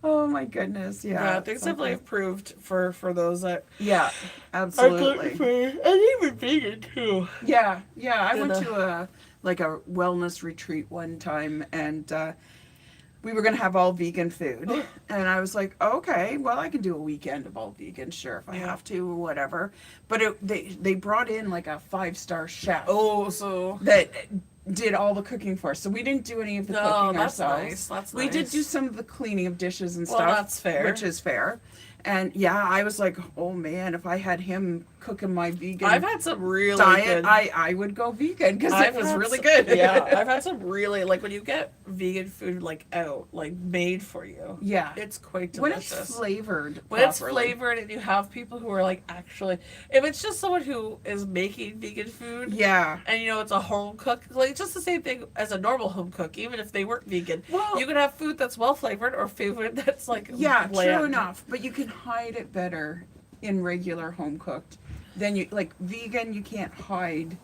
Oh my goodness, yeah. Yeah, things definitely improved for those that Yeah, are absolutely. gluten-free and even vegan too. Yeah, yeah. I went Did to a wellness retreat one time, and we were gonna have all vegan food, and I was like, okay, well, I can do a weekend of all vegan, sure, if I Yeah. have to or whatever. But they brought in like a 5-star chef Oh, so that did all the cooking for us, so we didn't do any of the no, cooking that's ourselves. nice. That's We nice. did do some of the cleaning of dishes and Well, stuff. that's fair. Which is fair. And yeah, I was like, oh man, if I had him cooking my vegan I've had some really diet, good. I would go vegan because it I've was had really some- good. Yeah, I've had some really like when you get vegan food like out, like made for you. Yeah. It's quite When it's delicious. flavored When it's properly. flavored and you have people who are like actually, if it's just someone who is making vegan food, Yeah. and you know it's a home cook, like it's just the same thing as a normal home cook, even if they weren't vegan. Well- you can have food that's well flavored or food that's like Yeah, bland. true enough. But you can hide it better in regular home cooked. Then you like vegan you can't hide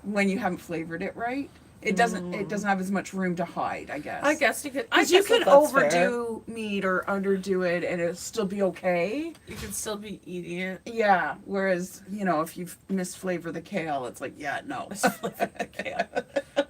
when you haven't flavored it right. It doesn't have as much room to hide, I guess. I guess you could. I Because you guess could that's fair. overdo meat or underdo it and it'll still be okay. You can still be eating it. Yeah. Whereas, if you misflavor the kale, it's like, yeah, no. Kale.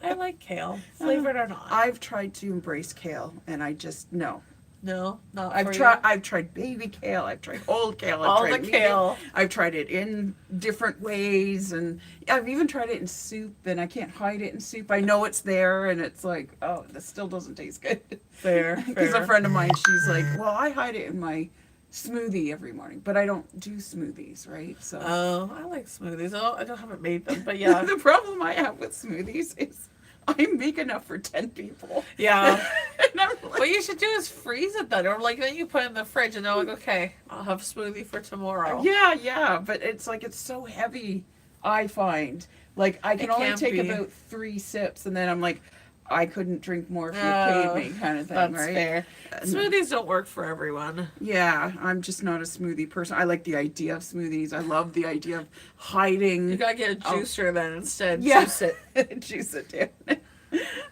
I like kale, flavored or not. I've tried to embrace kale and I just, no. No, not I've for tried. you. I've tried baby kale. I've tried old kale. I've All tried the medium. kale. I've tried it in different ways, and I've even tried it in soup. And I can't hide it in soup. I know it's there, and it's like, oh, this still doesn't taste good. Fair, Because fair. a friend of mine, she's like, well, I hide it in my smoothie every morning, but I don't do smoothies, right? So Oh, I like smoothies. I haven't made them, but yeah. the problem I have with smoothies is I make enough for 10 people. Yeah. And I'm like, What you should do is freeze it then, or like then you put it in the fridge and they're like, okay, I'll have a smoothie for tomorrow. yeah, but it's like it's so heavy. I find like I can It only can take be. about 3 sips, and then I'm like, I couldn't drink more if you Oh, paid me, kind of thing, That's right? fair. And- Smoothies don't work for everyone. Yeah, I'm just not a smoothie person. I like the idea of smoothies. I love the idea of hiding. You gotta get a Oh. juicer then instead. Yeah. Juice it. Juice it down.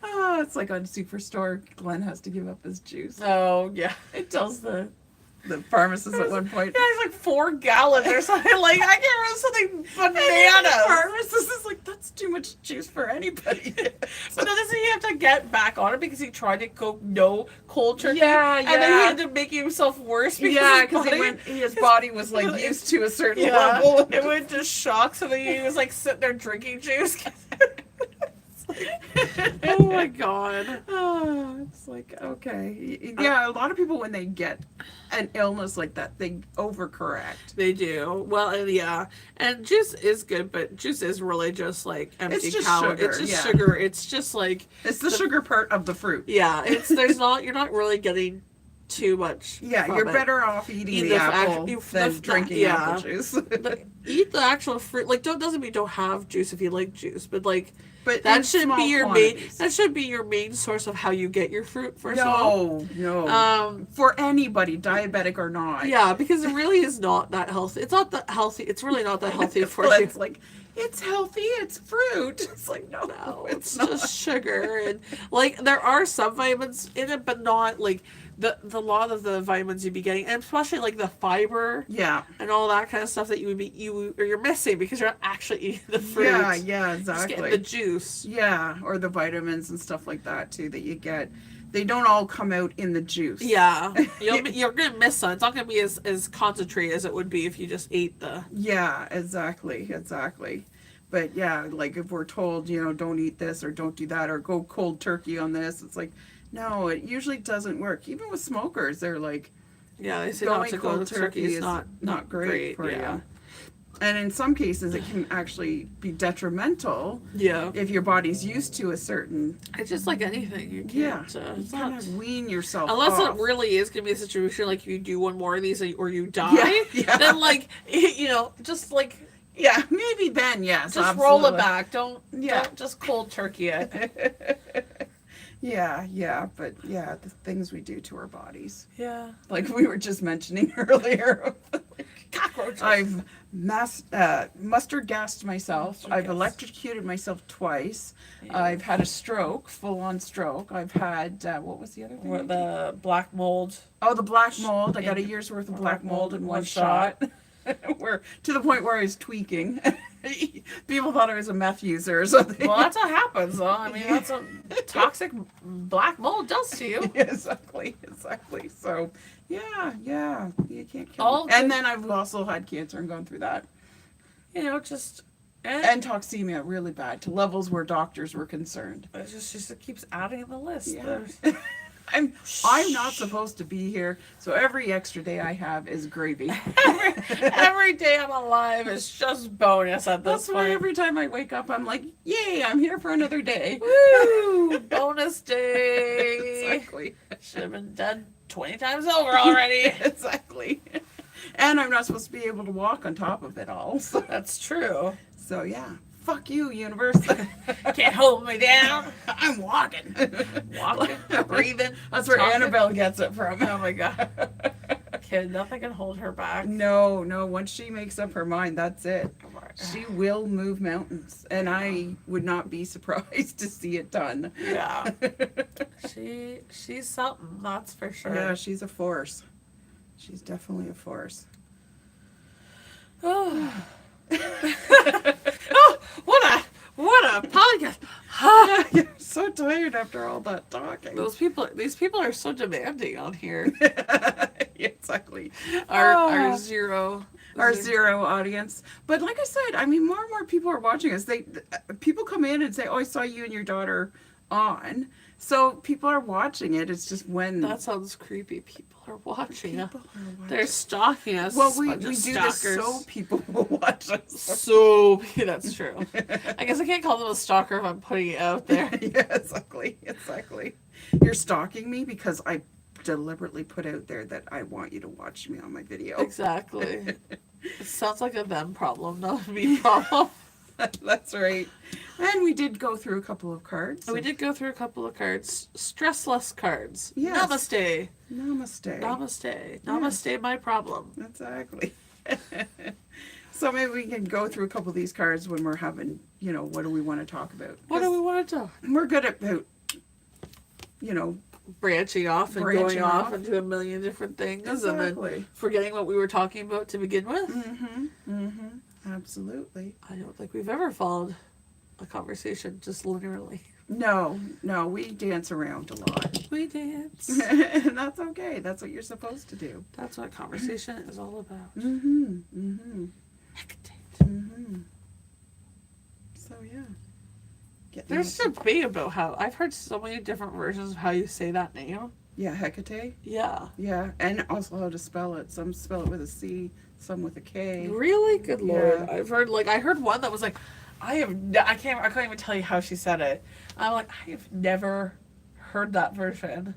Oh, it's like on Superstore. Glenn has to give up his juice. Oh yeah. It tells the pharmacist at one point. Yeah, it's like 4 gallons or something. Like I can't remember something And then the bananas. pharmacist is like, that's too much juice for anybody. But then doesn't he have to get back on it because he tried to go no cold turkey? Yeah, And then he yeah. ended up making himself worse because Yeah, his body, his body was like It's- used to a certain yeah, level. it went to shock. So then he was like sitting there drinking juice. Oh my god. Oh, it's like, okay. Yeah, a lot of people, when they get an illness like that, they overcorrect. They do. Well, and yeah. And juice is good, but juice is really just like empty just calorie. sugar, It's just yeah. sugar. It's just like It's the sugar part of the fruit. yeah, you're not really getting too much. Yeah, from you're it. better off eating Eat the the apple than the- drinking yeah. apple juice. But eat the actual fruit. Like doesn't mean don't have juice if you like juice, but like But that in should small be your quantities. main. That should be your main source of how you get your fruit. First of all, No. For anybody, diabetic or not. yeah, because it really is not that healthy. It's not that healthy. It's really not that healthy for Well, you. it's like, it's healthy, it's fruit. It's like, no, No, it's it's not. just sugar and like there are some vitamins in it, but not like the lot of the vitamins you'd be getting, and especially like the fiber Yeah. and all that kind of stuff that you're missing because you're not actually eating the fruit. Yeah, You're just getting exactly. the juice. Yeah, or the vitamins and stuff like that too that you get. They don't all come out in the juice. Yeah, you're gonna miss some. It's not gonna be as concentrated as it would be if you just ate the. Yeah, exactly. But yeah, like if we're told, don't eat this or don't do that or go cold turkey on this, it's like, no, it usually doesn't work. Even with smokers, they're like, Yeah, they say not going to go cold to turkey turkey is is not great for yeah. you. And in some cases, it can actually be detrimental Yeah, if your body's used to a certain. it's just like anything. You Yeah, can't. you It's kind not. of wean yourself Unless off. it really is gonna be a situation like if you do one more of these or you die, Yeah. then like just like Yeah, maybe then, yes. just roll it absolutely. back. Don't Yeah. don't just cold turkey it. Yeah, but yeah, the things we do to our bodies. Yeah, Like we were just mentioning earlier. cockroaches. I've mustard gassed myself. Mustard I've gas. electrocuted myself twice. Yeah. I've had a stroke, full on stroke. I've had, what was the other thing? What, the black mold. Oh, the black mold. I got a In- year's worth of black black mold in mold, one one shot. Where to the point where I was tweaking. People thought I was a meth user or something. Well, that's what happens, though. I mean, that's what toxic black mold does to you. Yeah, exactly. So, yeah, you can't kill All me. And good- then I've also had cancer and gone through that. Just And toxemia really bad to levels where doctors were concerned. it just it keeps adding to the list. Yeah. There's- I'm not supposed to be here, so every extra day I have is gravy. every day I'm alive is just bonus at this That's why point. every time I wake up, I'm like, yay, I'm here for another day. Woo! Bonus day. Exactly. Should have been dead 20 times over already. Exactly. And I'm not supposed to be able to walk on top of it all. So, That's true. yeah. Fuck you, universe. Can't hold me down. I'm walking. Walking, breathing. That's where talking. Annabelle gets it from. Oh my god. Kid, nothing can hold her back. No, once she makes up her mind, that's it. She will move mountains, and I would not be surprised to see it done. Yeah. She's something, that's for sure. Yeah, she's a force. She's definitely a force. Oh. Oh, what a podcast. I'm so tired. tired after all that talking. These people are so demanding on here. Exactly. Our zero. Our zero audience. But like I said, I mean, more and more people are watching us. People come in and say, "Oh, I saw you and your daughter on." So people are watching it. It's just when That sounds creepy. People are watching. people are watching. They're stalking us. Well, we Bunch do of this stalkers. so people will watch us. So that's true. I guess I can't call them a stalker if I'm putting it out there. Yeah, exactly. You're stalking me because I deliberately put out there that I want you to watch me on my video. Exactly. It sounds like a them problem, not a me problem. That's right. And we did go through a couple of cards. We did go through a couple of cards. Stressless cards. Yes. Namaste. Namaste. Namaste. Namaste, my problem. Exactly. So maybe we can go through a couple of these cards when we're having, what do we want to talk about? What do we want to talk? We're good about, Branching off and Branching going off off. into a million different things and Exactly. then forgetting what we were talking about to begin with. Absolutely. I don't think we've ever followed a conversation just linearly. No, we dance around a lot. We dance. And that's okay. That's what you're supposed to do. That's what conversation is all about. Hecate. So yeah. There's a debate about how I've heard so many different versions of how you say that name. Yeah, Hecate. Yeah. Yeah, and also how to spell it. Some spell it with a C, some with a K. Really? Good lord. Yeah. I've heard I heard one that was like, I can't even tell you how she said it. I'm like, I have never heard that version.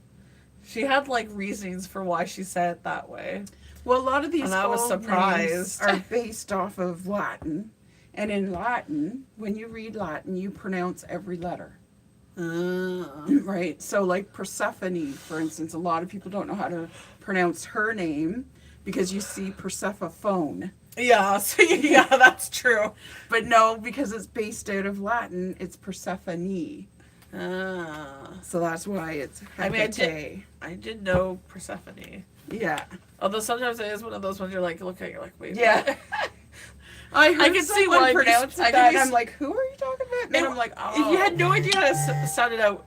She had reasonings for why she said it that way. Well, a lot of these And I was old surprised. names are based off of Latin. And in Latin, when you read Latin, you pronounce every letter. Right? So Persephone, for instance, a lot of people don't know how to pronounce her name because you see Persephone. Yeah, so yeah, that's true. But no, because it's based out of Latin, it's Persephone. So that's why it's Hecate. I did know Persephone. Yeah. Although sometimes it is one of those ones you're looking, you're like, wait. Yeah. What? I heard can see someone why pronounce I it can that, be- and I'm like, who are you talking about? And then I'm like, oh. If you had no idea how to sound it out,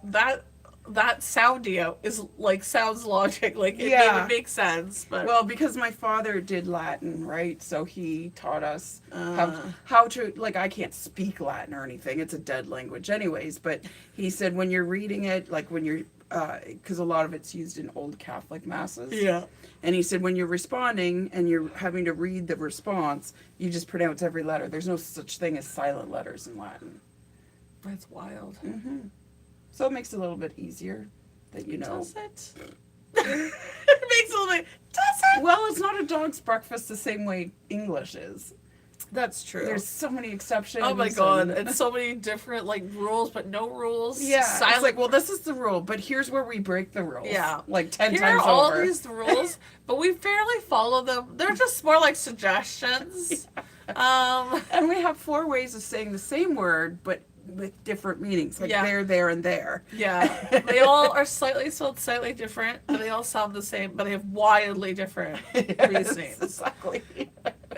that sounding out is sounds logic. It would make sense. But Well, because my father did Latin, right? So he taught us how to, I can't speak Latin or anything. It's a dead language anyways. But he said when you're reading it, when you're, because a lot of it's used in old Catholic masses. yeah. And he said when you're responding and you're having to read the response, you just pronounce every letter. There's no such thing as silent letters in Latin. That's wild. So it makes it a little bit easier that you know. Does it? It makes a little bit. Does it? Well, it's not a dog's breakfast the same way English is. That's true. There's so many exceptions. Oh my god, and- it's so many different rules, but no rules. Yeah, Silent. it's well, this is the rule, but here's where we break the rules. Yeah. 10 Here times are all over. these rules, but we fairly follow them. They're just more like suggestions. And we have 4 ways of saying the same word, but with different meanings. Yeah. There, and there. Yeah, they all are spelled slightly different, but they all sound the same, but they have wildly different reasonings. Exactly.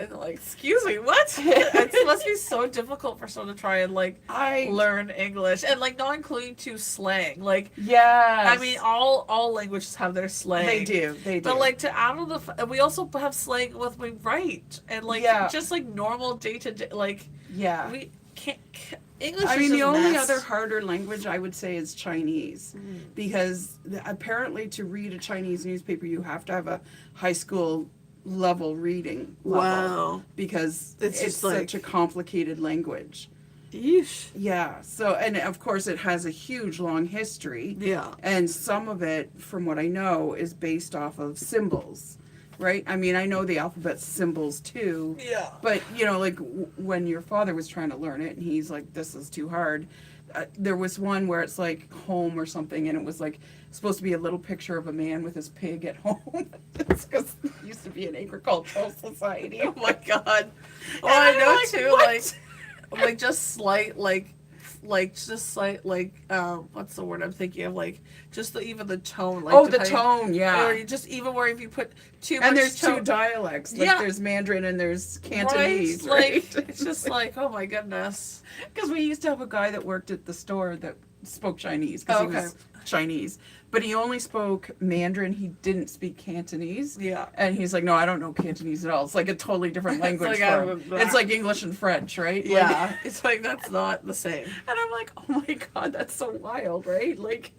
And excuse me, what? It must be so difficult for someone to try and learn English and not including slang. Yes. I mean, all languages have their slang. They do. But to add on we also have slang with we write and just normal day to day yeah. we can't. English I is mean, just the a only mess. other harder language I would say is Chinese, because apparently to read a Chinese newspaper you have to have a high school level reading level. Wow. Because It's it's just such a complicated language. Yeesh. Yeah. So, and of course it has a huge long history. Yeah. And some of it, from what I know, is based off of symbols, right? I mean, I know the alphabet symbols too. Yeah. But, when your father was trying to learn it and he's like, this is too hard. There was one where it's home or something, and it was supposed to be a little picture of a man with his pig at home. It's because it used to be an agricultural society. Oh my god. Oh, And I I'm know like, too. what? Just slight what's the word I'm thinking of? Just even the tone. The tone, yeah. Or even where if you put too much And there's tone, 2 dialects. Yeah. There's Mandarin and there's Cantonese, right? It's just oh my goodness. Because we used to have a guy that worked at the store that spoke Chinese because Okay. he was Chinese, but he only spoke Mandarin. He didn't speak Cantonese. Yeah. And he's like, no, I don't know Cantonese at all. It's like a totally different language. like, for him. It's like English and French, right? Like- Yeah. It's like, that's not the same. and I'm like, oh my God, that's so wild, right? Like,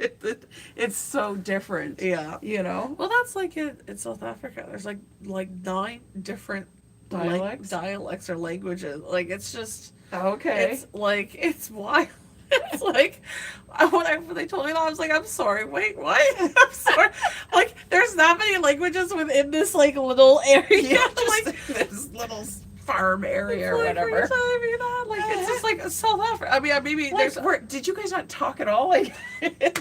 it's so different. Yeah. You know? Well, that's like in South Africa. There's like 9 different dialects or languages. Like, it's just, Okay. it's like, it's wild. It's like, when they told me that, I was like, I'm sorry, wait, what? I'm sorry. Like, there's that many languages within this, like, little area. Yeah, like, just this little farm area or like, whatever. Are you telling me that? Like, it's just like South Africa. I mean, maybe Like, there's. did you guys not talk at all? Like,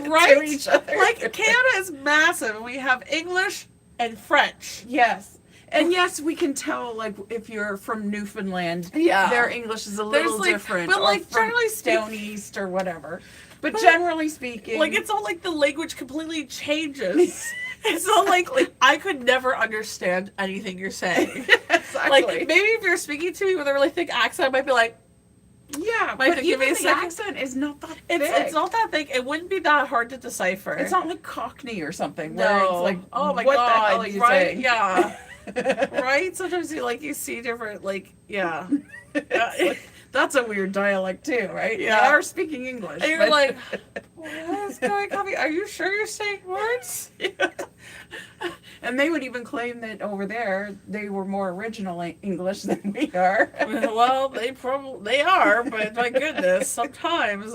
Right? to each other? Like, Canada is massive, and we have English and French. Yes. And yes, we can tell, like, if you're from Newfoundland, Yeah. their English is a There's, little like- different. but, or like, from generally speaking- down east or whatever. But But- generally speaking, Like, it's not like the language completely changes. It's not like I could never understand anything you're saying. exactly. Like, maybe if you're speaking to me with a really thick accent, I might be like, yeah, Might but give me even a the second. accent is not that it's thick. not that thick. It wouldn't be that hard to decipher. It's not like Cockney or something. Where No. it's like, oh my what god, the hell are you right? saying? Yeah. Right? Sometimes you see different, like, yeah. It's like, that's a weird dialect too, right? Yeah. They are speaking English. And you're but- like, what is going on? Are you sure you're saying words? And they would even claim that over there they were more original English than we are. Well, they are, but my goodness, sometimes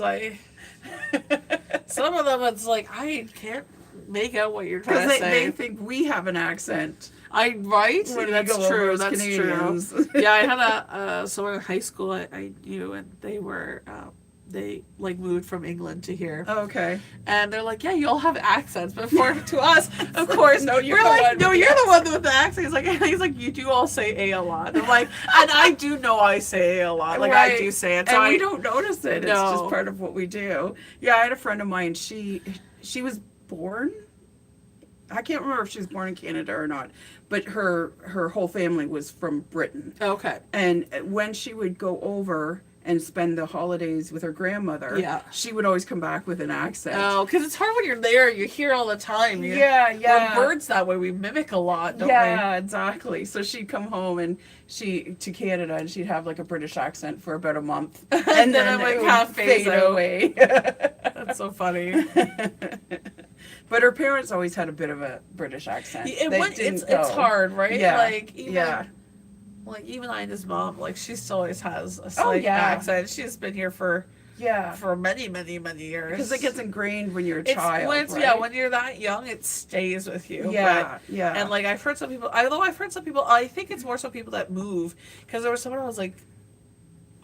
some of them it's like I can't make out what you're trying Because to they say. think we have an accent. Right? When we That's go over true. as That's Canadians. true. Yeah, I had someone in high school I knew, and they were they like moved from England to here, Okay. and they're like, yeah, you all have accents, but to us, of course, No, you're we're the like, one no, with the you're the one with the accent. He's like, you do all say a lot. I'm like, and I do know I say a lot. Like I Right. do say it. And So we I don't notice it. It's No. just part of what we do. Yeah, I had a friend of mine. She was born. I can't remember if she was born in Canada or not, but her whole family was from Britain. Okay. And when she would go over and spend the holidays with her grandmother, Yeah. she would always come back with an accent. Oh, because it's hard when you're there. You hear all the time. Yeah. We're birds that way. We mimic a lot, don't Yeah, exactly. So she'd come home and to Canada and she'd have like a British accent for about a month, and then it would would kind of phase out. away. we? That's so funny. But her parents always had a bit of a British accent. It's hard, right? Yeah. Like even Yeah. like even Ina's mom, like she still always has a slight yeah. accent. She's been here for Yeah. many, many, many years. Because it gets ingrained when you're a it's child. when it's, right? yeah, when you're that young, it stays with you. Yeah. Yeah. And like I've heard some people, I think it's more so people that move, because there was someone I was like,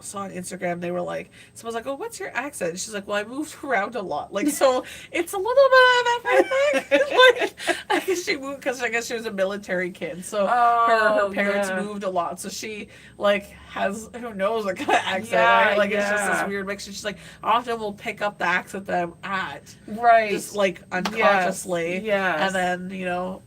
saw on Instagram, they were like, someone's like, oh, what's your accent? And she's like, well, I moved around a lot, like, so it's a little bit of everything. Like, I guess she moved because I guess she was a military kid, so her parents yeah. moved a lot, so she like has who knows what kind of accent, Yeah, right? Like it's just yeah. this weird mix. And she's like, often we'll pick up the accent that I'm at, Right. just like unconsciously, Yes. and then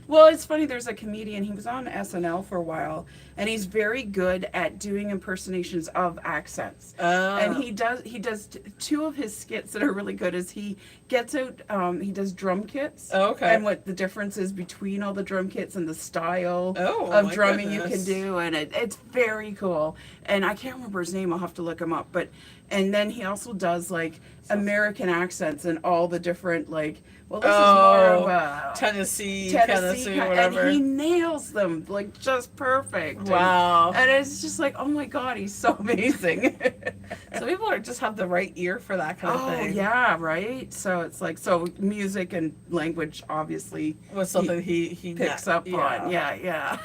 Well, it's funny. There's a comedian. He was on SNL for a while, and he's very good at doing impersonations of accents. And he does two of his skits that are really good. Is he gets out, he does drum kits. Okay. And what the difference is between all the drum kits and the style Oh, of my drumming you goodness. can do, and it's very cool. And I can't remember his name. I'll have to look him up. But and then he also does like American accents and all the different like. Well, this is more of a Tennessee, and he nails them like just perfect. Wow. And it's just like, oh my god, he's so amazing. So people just have the right ear for that kind of Oh thing. yeah, right. So it's like music and language obviously Was something he picks up on. Yeah.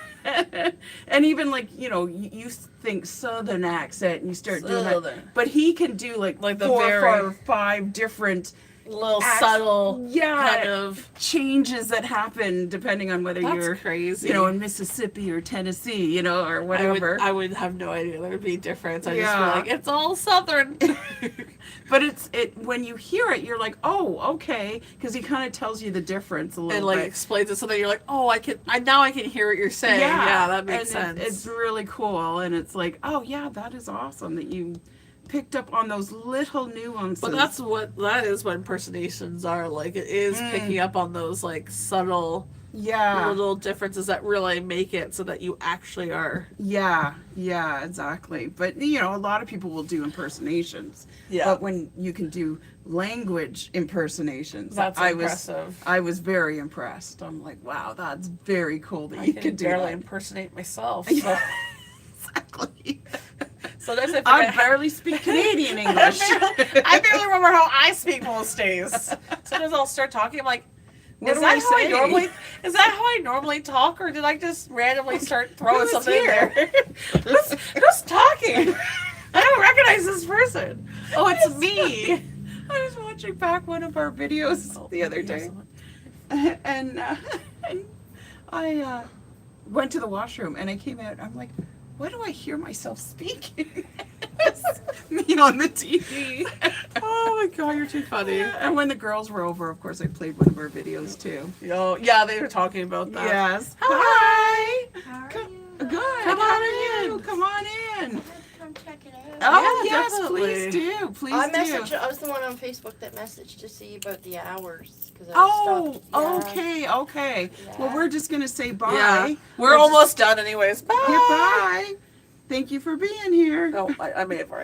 And even like you think Southern accent and you start doing Southern. that, but he can do like the four very- or five different Little subtle subtle kind of. changes that happen depending on whether That's you're crazy. in Mississippi or Tennessee, or whatever. I would have no idea there would be a difference. I just Yeah. feel like it's all Southern. But when you hear it, you're like, oh, okay, because he kind of tells you the difference a little and like bit. explains it so that you're like, oh, I now I can hear what you're saying. Yeah, that makes and sense. It's really cool, and it's like, oh yeah, that is awesome that you picked up on those little nuances. But that is what impersonations are like. It is picking up on those like subtle little differences that really make it so that you actually are. Yeah, exactly. But a lot of people will do impersonations. Yeah. But when you can do language impersonations, That's impressive. I was very impressed. I'm like, wow, that's very cool that I you can could do barely that. impersonate myself. So. Exactly. Sometimes I I forget. barely speak Canadian English. I barely remember how I speak most days. Sometimes I'll start talking. I'm like, What is do that I how I say? normally? Is that how I normally talk, or did I just randomly start throwing Who is something in here? there? who's talking? I don't recognize this person. Oh, it's me. I was watching back one of our videos the other day, and I went to the washroom, and I came out. I'm like, why do I hear myself speaking? Me on the TV. Oh my god, you're too funny. And when the girls were over, of course, I played one of our videos too. Oh, yeah, they were talking about that. Yes. Hi. How are Come- you? Good. Come How on are you? in. Come on in. Come check it out. Oh Yeah, yes, definitely. please do. Please I do. was the one on Facebook that messaged to see about the hours. Cause I Oh, stopped, yeah. okay. Well, Yeah. we're just gonna say bye. Yeah, we're We're almost done, anyways. Bye. Goodbye. Thank you for being here. Oh, I may have already.